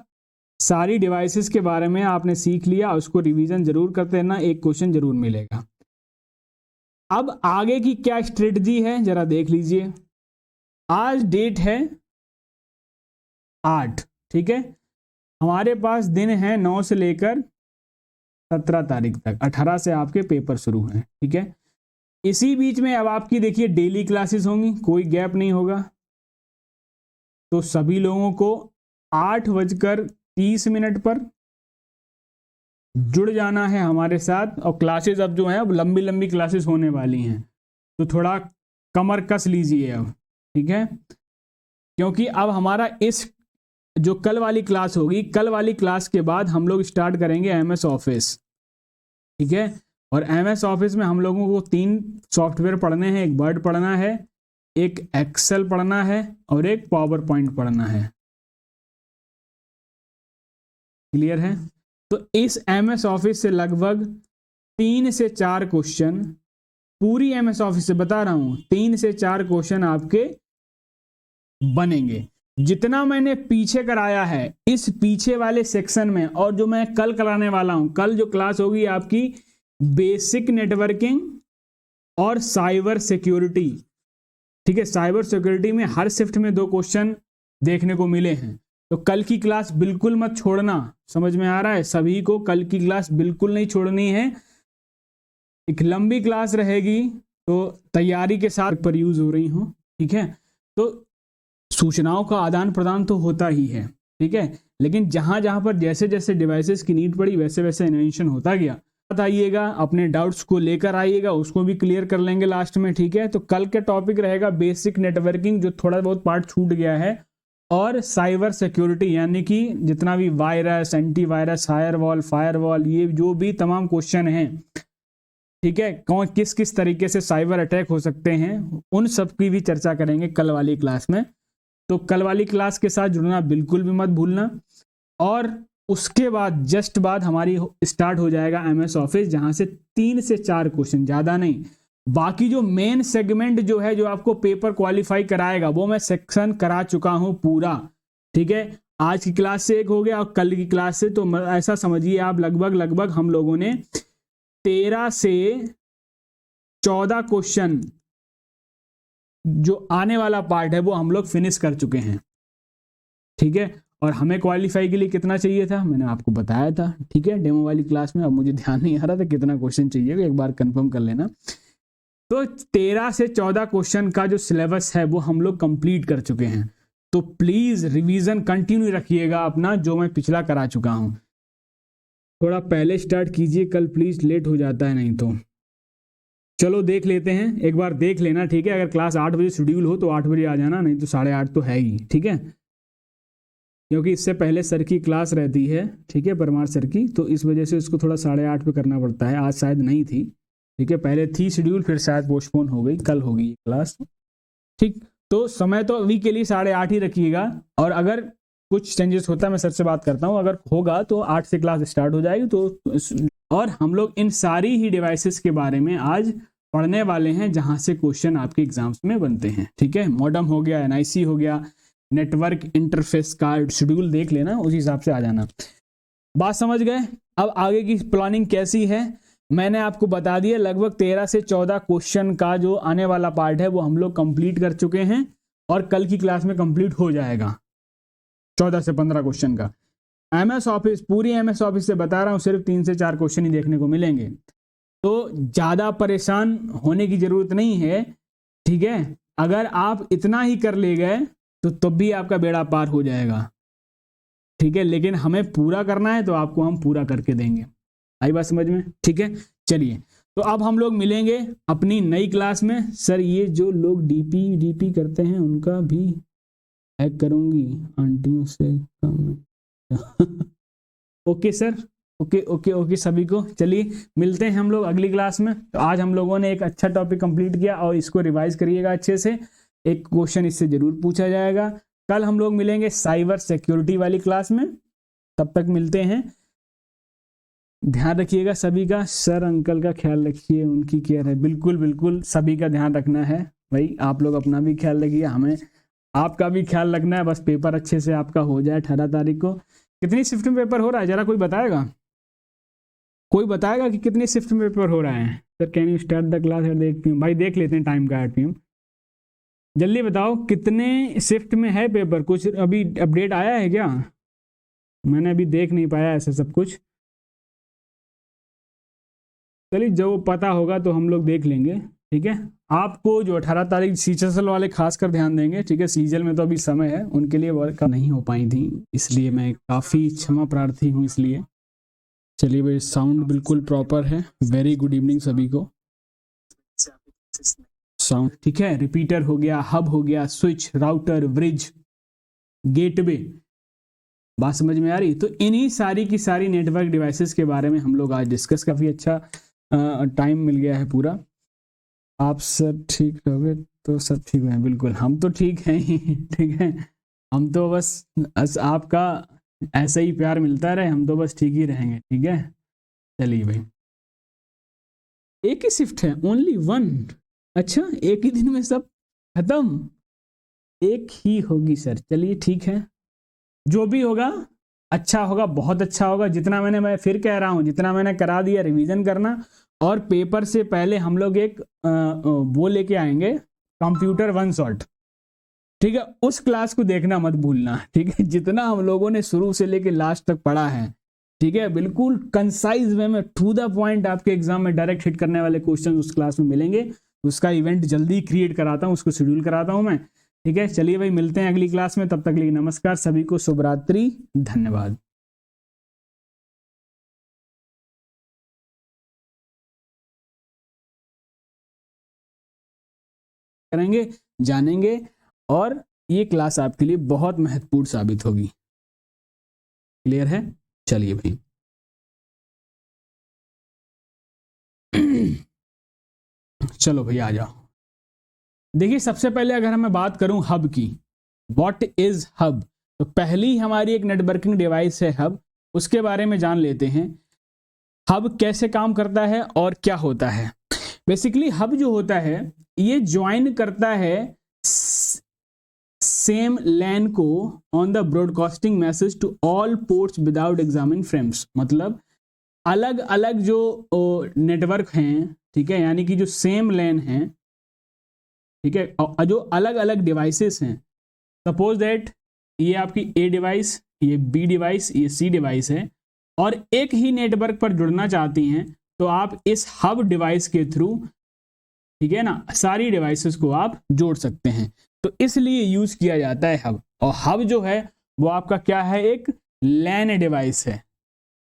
सारी डिवाइसेस के बारे में आपने सीख लिया। उसको रिवीजन जरूर करते रहना, एक क्वेश्चन जरूर मिलेगा। अब आगे की क्या स्ट्रेटजी है जरा देख लीजिए। आज डेट है 8, ठीक है, हमारे पास दिन है 9 से लेकर 17 तारीख तक। 18 से आपके पेपर शुरू हैं। ठीक है, इसी बीच में अब आपकी देखिए डेली क्लासेस होंगी, कोई गैप नहीं होगा। तो सभी लोगों को 8:30 पर जुड़ जाना है हमारे साथ। और क्लासेस अब जो है, अब लंबी लंबी क्लासेस होने वाली हैं, तो थोड़ा कमर कस लीजिए अब। ठीक है, क्योंकि अब हमारा इस जो कल वाली क्लास होगी, कल वाली क्लास के बाद हम लोग स्टार्ट करेंगे एमएस ऑफिस। ठीक है, और एमएस ऑफिस में हम लोगों को 3 सॉफ्टवेयर पढ़ने हैं। एक वर्ड पढ़ना है, एक एक्सेल पढ़ना है और एक पावर पॉइंट पढ़ना है। क्लियर है? तो इस एमएस ऑफिस से लगभग 3 से 4 क्वेश्चन, पूरी एमएस ऑफिस से बता रहा हूं, 3 से 4 क्वेश्चन आपके बनेंगे। जितना मैंने पीछे कराया है इस पीछे वाले सेक्शन में, और जो मैं कल कराने वाला हूं, कल जो क्लास होगी आपकी बेसिक नेटवर्किंग और साइबर सिक्योरिटी। ठीक है, साइबर सिक्योरिटी में हर शिफ्ट में 2 क्वेश्चन देखने को मिले हैं। तो कल की क्लास बिल्कुल मत छोड़ना। समझ में आ रहा है? सभी को कल की क्लास बिल्कुल नहीं छोड़नी है। एक लंबी क्लास रहेगी, तो तैयारी के साथ पर यूज हो रही हो। ठीक है, तो सूचनाओं का आदान प्रदान तो होता ही है। ठीक है, लेकिन जहां जहां पर जैसे जैसे डिवाइसेस की नीड पड़ी, वैसे वैसे इन्वेंशन होता गया। आइएगा, अपने डाउट्स को लेकर आइएगा, उसको भी क्लियर कर लेंगे लास्ट में। ठीक है, तो कल का टॉपिक रहेगा बेसिक नेटवर्किंग, जो थोड़ा बहुत पार्ट छूट गया है, और साइबर सिक्योरिटी, यानी कि जितना भी वायरस, एंटीवायरस, फायरवॉल, ये जो भी तमाम क्वेश्चन हैं, ठीक है, कौन किस किस तरीके से साइबर अटैक हो सकते हैं, उन सब की भी चर्चा करेंगे कल वाली क्लास में। तो कल वाली क्लास के साथ जुड़ना बिल्कुल भी मत भूलना। और उसके बाद जस्ट बाद हमारी स्टार्ट हो जाएगा एमएस ऑफिस, जहां से 3 से 4 क्वेश्चन, ज्यादा नहीं। बाकी जो मेन सेगमेंट जो है, जो आपको पेपर क्वालिफाई कराएगा, वो मैं सेक्शन करा चुका हूं पूरा। ठीक है, आज की क्लास से एक हो गया और कल की क्लास से, तो ऐसा समझिए आप लगभग हम लोगों ने 13 से 14 क्वेश्चन जो आने वाला पार्ट है वो हम लोग फिनिश कर चुके हैं। ठीक है, और हमें क्वालिफाई के लिए कितना चाहिए था मैंने आपको बताया था। ठीक है, डेमो वाली क्लास में। अब मुझे ध्यान नहीं आ रहा था कितना क्वेश्चन चाहिए, एक बार कंफर्म कर लेना। तो 13 से 14 क्वेश्चन का जो सिलेबस है वो हम लोग कंप्लीट कर चुके हैं। तो प्लीज रिवीजन कंटिन्यू रखिएगा अपना, जो मैं पिछला करा चुका हूं। थोड़ा पहले स्टार्ट कीजिए, कल प्लीज लेट हो जाता है नहीं तो। चलो देख लेते हैं, एक बार देख लेना। ठीक है, अगर क्लास 8 बजे शेड्यूल हो तो 8 बजे आ जाना, नहीं तो 8:30 तो है ही। ठीक है, क्योंकि इससे पहले सर की क्लास रहती है। ठीक है, परमार सर की, तो इस वजह से उसको थोड़ा 8:30 पे करना पड़ता है। आज शायद नहीं थी। ठीक है, पहले थी शेड्यूल, फिर शायद पोस्टपोन हो गई, कल होगी ये क्लास। ठीक, तो समय तो अभी के लिए 8:30 ही रखिएगा, और अगर कुछ चेंजेस होता है मैं सर से बात करता हूँ, अगर होगा तो 8 से क्लास स्टार्ट हो जाएगी। तो और हम लोग इन सारी ही डिवाइसेस के बारे में आज पढ़ने वाले हैं, जहां से क्वेश्चन आपके एग्जाम्स में बनते हैं। ठीक है, मॉडम हो गया, एनआईसी हो गया, नेटवर्क इंटरफेस का शेड्यूल देख लेना, उस हिसाब से आ जाना। बात समझ गए? अब आगे की प्लानिंग कैसी है मैंने आपको बता दिया। लगभग 13 से 14 क्वेश्चन का जो आने वाला पार्ट है वो हम लोग कंप्लीट कर चुके हैं, और कल की क्लास में कंप्लीट हो जाएगा 14 से 15 क्वेश्चन का। एमएस ऑफिस, पूरी एमएस ऑफिस से बता रहा हूं, सिर्फ 3 से 4 क्वेश्चन ही देखने को मिलेंगे। तो ज्यादा परेशान होने की जरूरत नहीं है। ठीक है, अगर आप इतना ही कर ले गए तो तब भी आपका बेड़ा पार हो जाएगा, ठीक है। लेकिन हमें पूरा करना है तो आपको हम पूरा करके देंगे। आई बात समझ में, ठीक है। चलिए, तो अब हम लोग मिलेंगे अपनी नई क्लास में। सर ये जो लोग डीपी करते हैं उनका भी हैक करूंगी, आंटियों से कम। ओके सर, ओके सभी को। चलिए मिलते हैं हम लोग अगली क्लास में। तो आज हम लोगों ने एक अच्छा टॉपिक कंप्लीट किया और इसको रिवाइज करिएगा अच्छे से, एक क्वेश्चन इससे जरूर पूछा जाएगा। कल हम लोग मिलेंगे साइबर सिक्योरिटी वाली क्लास में, तब तक मिलते हैं। ध्यान रखिएगा सभी का, सर अंकल का ख्याल रखिए, उनकी केयर है। बिल्कुल बिल्कुल सभी का ध्यान रखना है भाई, आप लोग अपना भी ख्याल रखिए, हमें आपका भी ख्याल रखना है। बस पेपर अच्छे से आपका हो जाए 18 तारीख को। कितनी शिफ्ट में पेपर हो रहा है जरा कोई बताएगा? कोई बताएगा कि कितनी शिफ्ट में पेपर हो रहा है? Sir can you start the class? देखती हूँ भाई, देख लेते हैं टाइम का 8 PM। जल्दी बताओ कितने शिफ्ट में है पेपर, कुछ अभी अपडेट आया है क्या? मैंने अभी देख नहीं पाया ऐसा सब कुछ। चलिए जो पता होगा तो हम लोग देख लेंगे, ठीक है। आपको जो 18 तारीख सीजल वाले खासकर ध्यान देंगे, ठीक है। सीजल में तो अभी समय है, उनके लिए वर्क नहीं हो पाई थी, इसलिए मैं काफ़ी क्षमा प्रार्थी हूँ इसलिए। चलिए भाई, साउंड बिल्कुल प्रॉपर है। वेरी गुड इवनिंग सभी को। साउंड ठीक है, रिपीटर हो गया, हब हो गया, स्विच, राउटर, ब्रिज, गेटवे, बात समझ में आ रही? तो इन्हीं सारी की सारी नेटवर्क डिवाइसेस के बारे में हम लोग आज डिस्कस, काफ़ी अच्छा टाइम मिल गया है पूरा। आप सब ठीक रहोगे तो सब ठीक है, बिल्कुल हम तो ठीक हैं ही, ठीक है। हम तो बस आपका ऐसा ही प्यार मिलता रहे, हम तो बस ठीक ही रहेंगे, ठीक है। चलिए भाई, एक ही शिफ्ट है, ओनली वन? अच्छा, एक ही दिन में सब खत्म? एक ही होगी सर, चलिए ठीक है, जो भी होगा अच्छा होगा, बहुत अच्छा होगा। जितना मैं फिर कह रहा हूं, जितना मैंने करा दिया रिवीजन करना, और पेपर से पहले हम लोग एक वो लेके आएंगे, कंप्यूटर वन शॉट, ठीक है। उस क्लास को देखना मत भूलना, ठीक है। जितना हम लोगों ने शुरू से लेके लास्ट तक पढ़ा है, ठीक है, बिल्कुल कंसाइज वे में टू द पॉइंट आपके एग्जाम में डायरेक्ट हिट करने वाले क्वेश्चन उस क्लास में मिलेंगे। उसका इवेंट जल्दी क्रिएट कराता हूँ, उसको शेड्यूल कराता हूँ मैं, ठीक है। चलिए भाई, मिलते हैं अगली क्लास में, तब तक लिए नमस्कार सभी को, शुभ रात्रि, धन्यवाद। करेंगे, जानेंगे, और ये क्लास आपके लिए बहुत महत्वपूर्ण साबित होगी। क्लियर है? चलिए भाई। चलो भाई आ जाओ। देखिए सबसे पहले अगर मैं बात करूं हब की, व्हाट इज हब, तो पहली हमारी एक नेटवर्किंग डिवाइस है हब, उसके बारे में जान लेते हैं। हब कैसे काम करता है और क्या होता है? बेसिकली हब जो होता है, ये ज्वाइन करता है सेम लैन को on the broadcasting message to all ports without examine frames. मतलब अलग अलग जो नेटवर्क हैं, ठीक है, यानी कि जो सेम लैन है, ठीक है, और जो अलग अलग डिवाइसेस हैं, सपोज दैट ये आपकी ए डिवाइस, ये बी डिवाइस, ये सी डिवाइस है, और एक ही नेटवर्क पर जुड़ना चाहती हैं, तो आप इस हब डिवाइस के थ्रू, ठीक है ना, सारी डिवाइसेस को आप जोड़ सकते हैं। तो इसलिए यूज किया जाता है हब। और हब जो है वो आपका क्या है, एक लैन डिवाइस है।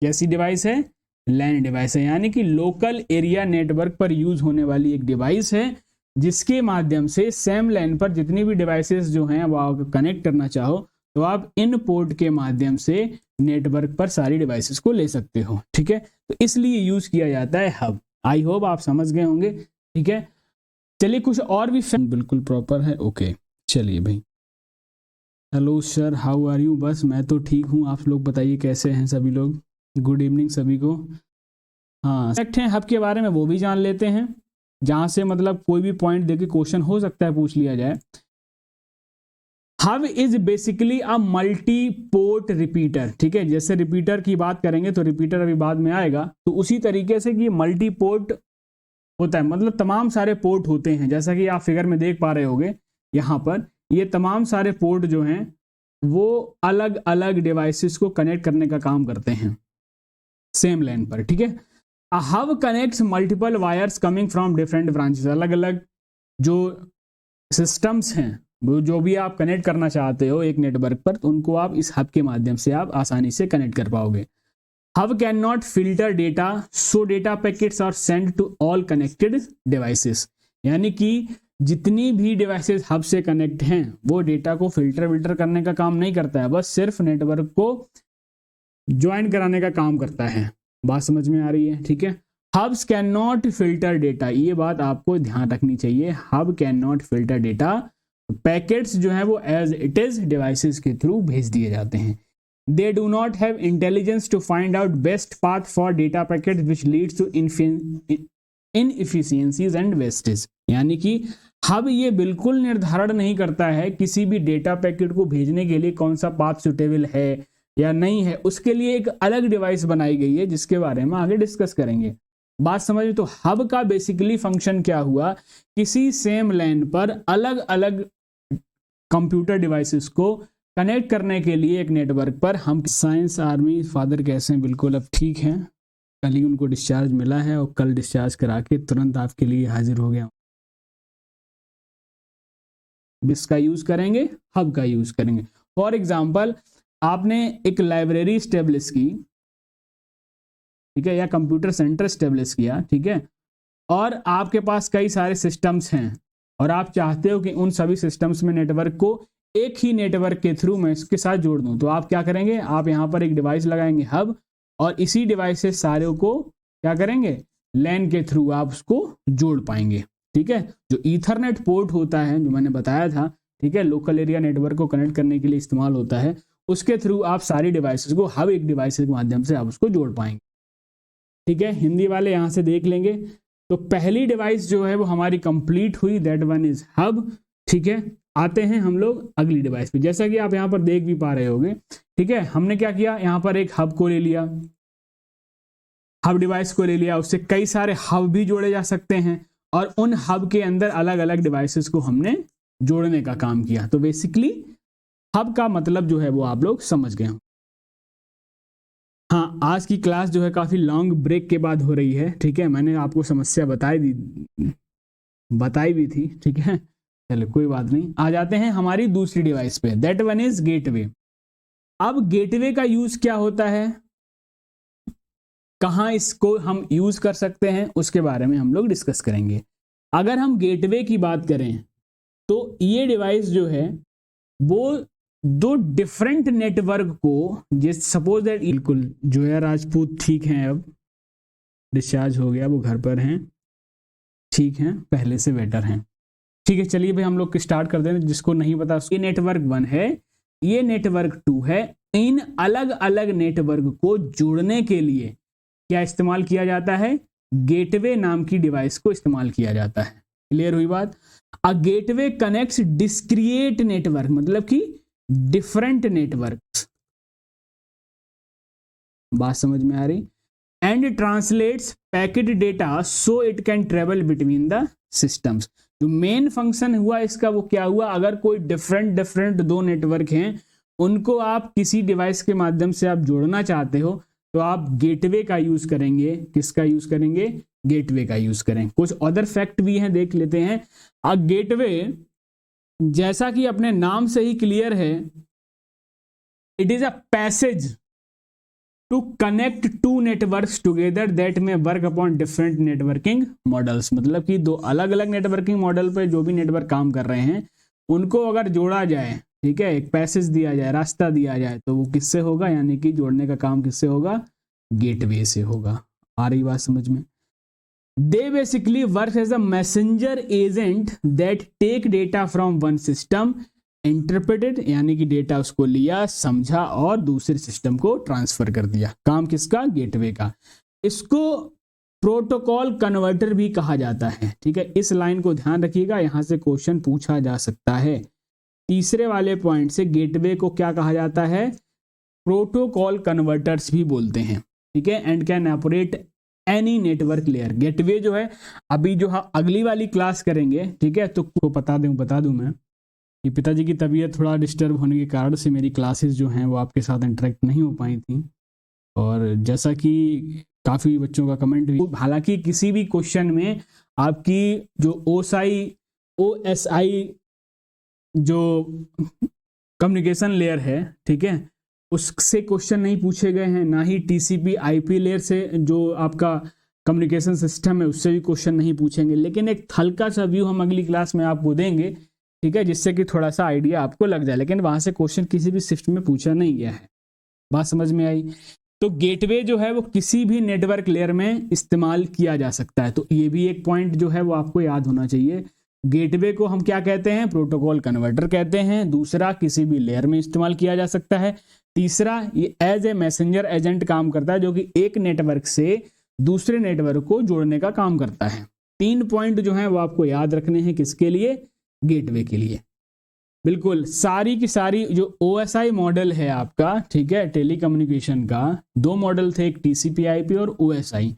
कैसी डिवाइस है? लैन डिवाइस है, यानी कि लोकल एरिया नेटवर्क पर यूज होने वाली एक डिवाइस है, जिसके माध्यम से सेम लैन पर जितनी भी डिवाइसेस जो हैं वो आप कनेक्ट करना चाहो, तो आप इन पोर्ट के माध्यम से नेटवर्क पर सारी डिवाइसेस को ले सकते हो, ठीक है। तो इसलिए यूज किया जाता है हब। आई होप आप समझ गए होंगे, ठीक है। चलिए कुछ और भी बिल्कुल प्रॉपर है, ओके। चलिए भाई, hello sir, how are you? बस मैं तो ठीक हूँ, आप लोग बताइए कैसे हैं सभी लोग? गुड इवनिंग सभी को। हाँ सेक्ट है हब के बारे में, वो भी जान लेते हैं, जहां से मतलब कोई भी पॉइंट देके क्वेश्चन हो सकता है पूछ लिया जाए। Hub is basically a multi port repeater, ठीक है। जैसे रिपीटर की बात करेंगे तो रिपीटर अभी बाद में आएगा, तो उसी तरीके से कि मल्टी पोर्ट होता है, मतलब तमाम सारे पोर्ट होते हैं, जैसा कि आप फिगर में देख पा रहे होंगे यहाँ पर, ये तमाम सारे पोर्ट जो हैं वो अलग अलग डिवाइसेस को कनेक्ट करने का काम करते हैं सेम लैन पर, ठीक है। A hub connects multiple wires coming from different branches। अलग अलग जो सिस्टम्स हैं वो जो भी आप कनेक्ट करना चाहते हो एक नेटवर्क पर, तो उनको आप इस हब के माध्यम से आप आसानी से कनेक्ट कर पाओगे। Hub can not filter data, so data packets are send to all connected devices. यानी कि जितनी भी डिवाइसेस हब से कनेक्ट हैं वो डेटा को फिल्टर करने का काम नहीं करता है, बस सिर्फ नेटवर्क को ज्वाइन कराने का काम करता है। बात समझ में आ रही है? ठीक है। Hubs can not filter data, ये बात आपको ध्यान रखनी चाहिए। Hub can not filter data, packets जो है वो एज इट इज डिवाइसेस के थ्रू भेज दिए जाते हैं। They do not have intelligence to find out best path for data packet which leads to inefficiencies and wastage. यानी कि हब ये बिल्कुल निर्धारण नहीं करता है किसी भी डेटा पैकेट को भेजने के लिए कौन सा पाथ सुटेबल है या नहीं है। उसके लिए एक अलग डिवाइस बनाई गई है जिसके बारे में आगे डिस्कस करेंगे। बात समझ। तो हब का बेसिकली फंक्शन क्या हुआ, किसी सेम लैन पर अलग अलग कंप्यूटर डिवाइसेस को कनेक्ट करने के लिए एक नेटवर्क पर हम। साइंस आर्मी फादर कैसे हैं? बिल्कुल अब ठीक हैं, कल ही उनको डिस्चार्ज मिला है और कल डिस्चार्ज करा के तुरंत आपके लिए हाजिर हो गया। इसका यूज करेंगे, हब का यूज करेंगे। फॉर एग्जाम्पल आपने एक लाइब्रेरी स्टेब्लिश की, ठीक है, या कंप्यूटर सेंटर स्टेब्लिश किया, ठीक है, और आपके पास कई सारे सिस्टम्स हैं और आप चाहते हो कि उन सभी सिस्टम्स में नेटवर्क को एक ही नेटवर्क के थ्रू मैं इसके साथ जोड़ दूं। तो आप क्या करेंगे, आप यहाँ पर एक डिवाइस लगाएंगे हब, और इसी डिवाइस से सारे को क्या करेंगे, लैन के थ्रू आप उसको जोड़ पाएंगे। ठीक है, जो ईथरनेट पोर्ट होता है जो मैंने बताया था, ठीक है, लोकल एरिया नेटवर्क को कनेक्ट करने के लिए इस्तेमाल होता है, उसके थ्रू आप सारी डिवाइसेस को हब एक डिवाइस के माध्यम से आप उसको जोड़ पाएंगे। ठीक है, हिंदी वाले यहाँ से देख लेंगे। तो पहली डिवाइस जो है वो हमारी कंप्लीट हुई, दैट वन इज हब। ठीक है, आते हैं हम लोग अगली डिवाइस पे, जैसा कि आप यहाँ पर देख भी पा रहे होगे। ठीक है, हमने क्या किया, यहाँ पर एक हब को ले लिया, हब डिवाइस को ले लिया, उससे कई सारे हब भी जोड़े जा सकते हैं और उन हब के अंदर अलग अलग डिवाइसेस को हमने जोड़ने का काम किया। तो बेसिकली हब का मतलब जो है वो आप लोग समझ गए हो। हाँ, आज की क्लास जो है काफी लॉन्ग ब्रेक के बाद हो रही है। ठीक है, मैंने आपको समस्या बताई भी थी। ठीक है, चलो कोई बात नहीं। आ जाते हैं हमारी दूसरी डिवाइस पे, दैट वन इज गेटवे। अब गेटवे का यूज क्या होता है, कहां इसको हम यूज कर सकते हैं, उसके बारे में हम लोग डिस्कस करेंगे। अगर हम गेटवे की बात करें तो ये डिवाइस जो है वो दो डिफरेंट नेटवर्क को, जिस सपोज दैट, बिल्कुल जोया राजपूत ठीक हैं, अब डिस्चार्ज हो गया, वो घर पर हैं, ठीक हैं, पहले से बेटर हैं। ठीक है, चलिए भाई हम लोग स्टार्ट कर दें। जिसको नहीं पता, ये नेटवर्क 1 है, ये नेटवर्क 2 है। इन अलग अलग नेटवर्क को जोड़ने के लिए क्या इस्तेमाल किया जाता है, गेटवे नाम की डिवाइस को इस्तेमाल किया जाता है। क्लियर हुई बात? A gateway connects discrete network, मतलब कि डिफरेंट नेटवर्क्स। बात समझ में आ रही? And translates packet data so it can travel between the systems. जो मेन फंक्शन हुआ इसका वो क्या हुआ, अगर कोई डिफरेंट दो नेटवर्क हैं, उनको आप किसी डिवाइस के माध्यम से आप जोड़ना चाहते हो तो आप गेटवे का यूज करेंगे। किसका यूज करेंगे? गेटवे का यूज करें। कुछ अदर फैक्ट भी हैं, देख लेते हैं। अ गेटवे, जैसा कि अपने नाम से ही क्लियर है, it is a passage to connect to networks together that may work upon different networking models. मतलब कि दो अलग अलग नेटवर्किंग मॉडल पे जो भी नेटवर्क काम कर रहे हैं उनको अगर जोड़ा जाए, ठीक है, एक पैसेज दिया जाए, रास्ता दिया जाए, तो वो किससे होगा, यानी कि जोड़ने का काम किससे होगा, गेटवे से होगा। आ रही बात समझ में? They basically work as a messenger agent that take data from one system, interpreted, यानी कि डेटा उसको लिया, समझा और दूसरे सिस्टम को ट्रांसफर कर दिया। काम किसका? गेटवे का। इसको प्रोटोकॉल कन्वर्टर भी कहा जाता है। ठीक है, इस लाइन को ध्यान रखिएगा, यहां से क्वेश्चन पूछा जा सकता है। तीसरे वाले पॉइंट से गेटवे को क्या कहा जाता है? प्रोटोकॉल कन्वर्टर्स भी बोलते हैं। ठीक है, and can operate any network layer. Gateway जो है, अभी जो अगली वाली क्लास करेंगे, ठीक है, तो बता दूं मैं कि पिताजी की तबीयत थोड़ा डिस्टर्ब होने के कारण से मेरी क्लासेस जो हैं वो आपके साथ इंटरेक्ट नहीं हो पाई थी। और जैसा कि काफ़ी बच्चों का कमेंट भी, हालांकि किसी भी क्वेश्चन में आपकी जो OSI जो कम्युनिकेशन लेयर है, ठीक है, उससे क्वेश्चन नहीं पूछे गए हैं, ना ही टीसीपी आईपी लेयर से जो आपका कम्युनिकेशन सिस्टम है उससे भी क्वेश्चन नहीं पूछेंगे, लेकिन एक हल्का सा व्यू हम अगली क्लास में आपको देंगे, ठीक है, जिससे कि थोड़ा सा आइडिया आपको लग जाए, लेकिन वहां से क्वेश्चन किसी भी शिफ्ट में पूछा नहीं गया है। बात समझ में आई? तो गेटवे जो है वो किसी भी नेटवर्क लेयर में इस्तेमाल किया जा सकता है, तो ये भी एक पॉइंट जो है वो आपको याद होना चाहिए। गेटवे को हम क्या कहते हैं? प्रोटोकॉल कन्वर्टर कहते हैं। दूसरा, किसी भी लेयर में इस्तेमाल किया जा सकता है। तीसरा, ये एज ए मैसेंजर एजेंट काम करता है, जो कि एक नेटवर्क से दूसरे नेटवर्क को जोड़ने का काम करता है। 3 पॉइंट जो है वो आपको याद रखने हैं, किसके लिए? गेटवे के लिए। बिल्कुल सारी की सारी जो OSI मॉडल है आपका, ठीक है, टेलीकम्युनिकेशन का 2 मॉडल थे, एक TCP/IP और OSI,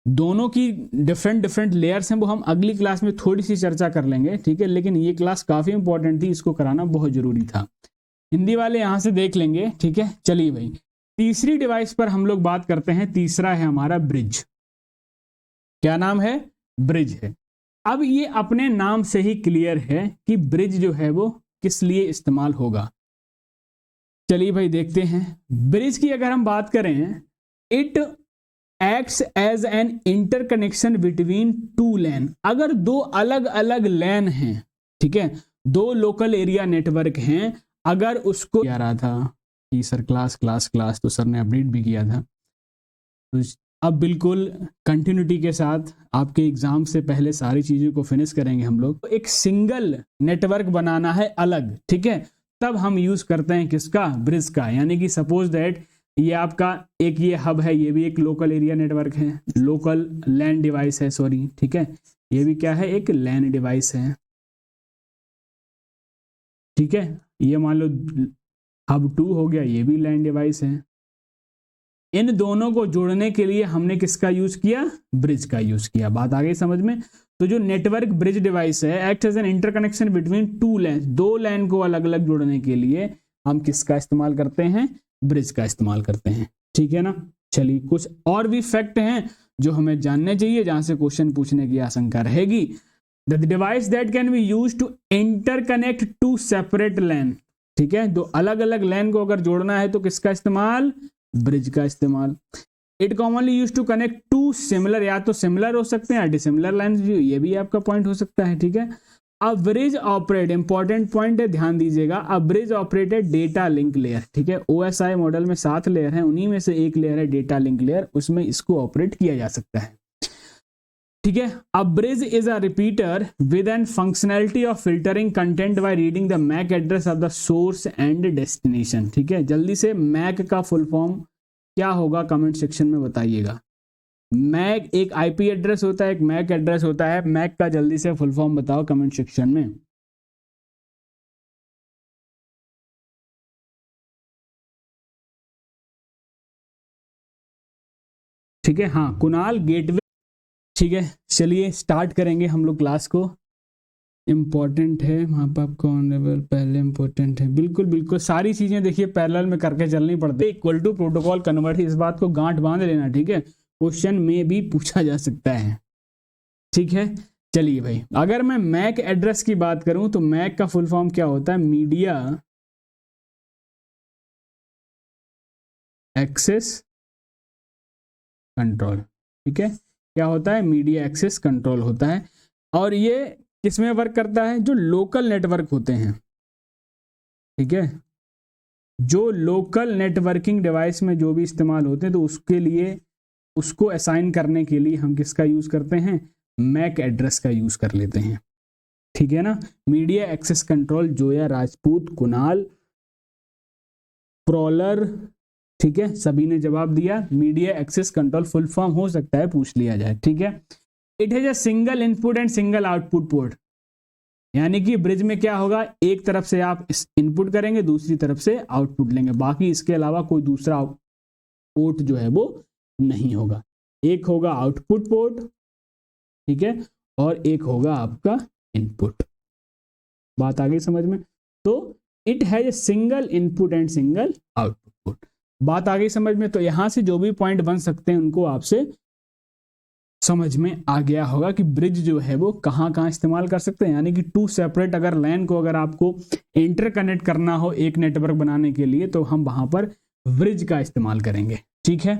दोनों की डिफरेंट डिफरेंट लेयर्स हैं, वो हम अगली क्लास में थोड़ी सी चर्चा कर लेंगे, ठीक है, लेकिन ये क्लास काफी इंपॉर्टेंट थी, इसको कराना बहुत जरूरी था। हिंदी वाले यहां से देख लेंगे, ठीक है। चलिए भाई, तीसरी डिवाइस पर हम लोग बात करते हैं। तीसरा है हमारा ब्रिज। क्या नाम है? ब्रिज है। अब ये अपने नाम से ही क्लियर है कि ब्रिज जो है वो किस लिए इस्तेमाल होगा। चलिए भाई देखते हैं। ब्रिज की अगर हम बात करें, it acts as an interconnection between 2 LAN. अगर 2 अलग अलग लैन हैं, ठीक है, 2 लोकल एरिया नेटवर्क हैं, अगर उसको क्या रहा था कि सर क्लास तो सर ने अपडेट भी किया था, तो अब बिल्कुल कंटिन्यूटी के साथ आपके एग्जाम से पहले सारी चीज़ों को फिनिश करेंगे हम लोग। तो एक सिंगल नेटवर्क बनाना है अलग, ठीक है, तब हम यूज करते हैं किसका? ब्रिज का। यानी कि सपोज दैट ये आपका एक ये हब है, ये भी एक लोकल एरिया नेटवर्क है, लोकल लैन डिवाइस है, सॉरी, ठीक है, ये भी क्या है? एक लैन डिवाइस है, ठीक है। ये मान लो हब 2 हो गया, ये भी लैन डिवाइस है। इन दोनों को जोड़ने के लिए हमने किसका यूज किया? ब्रिज का यूज किया। बात आ गई समझ में? तो जो नेटवर्क ब्रिज डिवाइस है, act as an interconnection between 2 LAN, 2 LAN को अलग अलग जोड़ने के लिए हम किसका इस्तेमाल करते हैं? ब्रिज का इस्तेमाल करते हैं, ठीक है ना। चलिए, कुछ और भी फैक्ट हैं जो हमें जानने चाहिए, जहां से क्वेश्चन पूछने की आशंका रहेगी। The device that can be use to interconnect 2 separate LAN, ठीक है, 2 अलग अलग लैन को अगर जोड़ना है तो किसका इस्तेमाल? ब्रिज का इस्तेमाल। It commonly use to connect 2 similar, या तो सिमिलर हो सकते हैं या डिसिमिलर लाइंस, ये भी आपका पॉइंट हो सकता है, ठीक है। A bridge operate, important point है, ध्यान दीजिएगा। अ bridge operated data link layer, ठीक है, OSI मॉडल में 7 लेयर हैं, उन्हीं में से एक लेयर है डेटा लिंक लेयर, उसमें इसको ऑपरेट किया जा सकता है, ठीक है। A bridge is a repeater with an functionality of filtering content by reading the MAC address of the source and destination, ठीक है। जल्दी से मैक का फुल फॉर्म क्या होगा कमेंट सेक्शन में बताइएगा। मैक एक आईपी एड्रेस होता है, एक मैक एड्रेस होता है, मैक का जल्दी से फुल फॉर्म बताओ कमेंट सेक्शन में। ठीक है, हाँ कुणाल, गेटवे, ठीक है। चलिए स्टार्ट करेंगे हम लोग क्लास को। इम्पोर्टेंट है वहाँ पर आपको ऑनरेबल, पहले इम्पोर्टेंट है, बिल्कुल बिल्कुल सारी चीज़ें देखिए पैरेलल में करके चलनी पड़ती है। इक्वल टू प्रोटोकॉल कन्वर्ट, इस बात को गांठ बांध लेना, ठीक है, क्वेश्चन में भी पूछा जा सकता है, ठीक है। चलिए भाई, अगर मैं मैक एड्रेस की बात करूं तो मैक का फुल फॉर्म क्या होता है? मीडिया एक्सेस कंट्रोल, ठीक है। क्या होता है? मीडिया एक्सेस कंट्रोल होता है। और ये किसमें वर्क करता है? जो लोकल नेटवर्क होते हैं, ठीक है, जो लोकल नेटवर्किंग डिवाइस में जो भी इस्तेमाल होते हैं, तो उसके लिए उसको असाइन करने के लिए हम किसका यूज करते हैं? मैक एड्रेस का यूज कर लेते हैं, ठीक है ना। Media access control, Zoya Rajput, Kunal, प्रॉलर, ठीक है, सभी ने जवाब दिया। Media access control full form हो सकता है पूछ लिया जाए, ठीक है। It has a single input and single output port, यानी कि ब्रिज में क्या होगा? एक तरफ से आप इनपुट करेंगे, दूसरी तरफ से आउटपुट लेंगे, बाकी इसके अलावा कोई दूसरा पोर्ट जो है वो नहीं होगा। एक होगा आउटपुट पोर्ट, ठीक है, और एक होगा आपका इनपुट। बात आ गई समझ में? तो it has a single input and single output port. बात आ गई समझ में? तो यहां से जो भी पॉइंट बन सकते हैं उनको आपसे समझ में आ गया होगा कि ब्रिज जो है वो कहाँ कहाँ इस्तेमाल कर सकते हैं। यानी कि टू सेपरेट अगर लैन को अगर आपको इंटरकनेक्ट करना हो एक नेटवर्क बनाने के लिए तो हम वहां पर ब्रिज का इस्तेमाल करेंगे। ठीक है,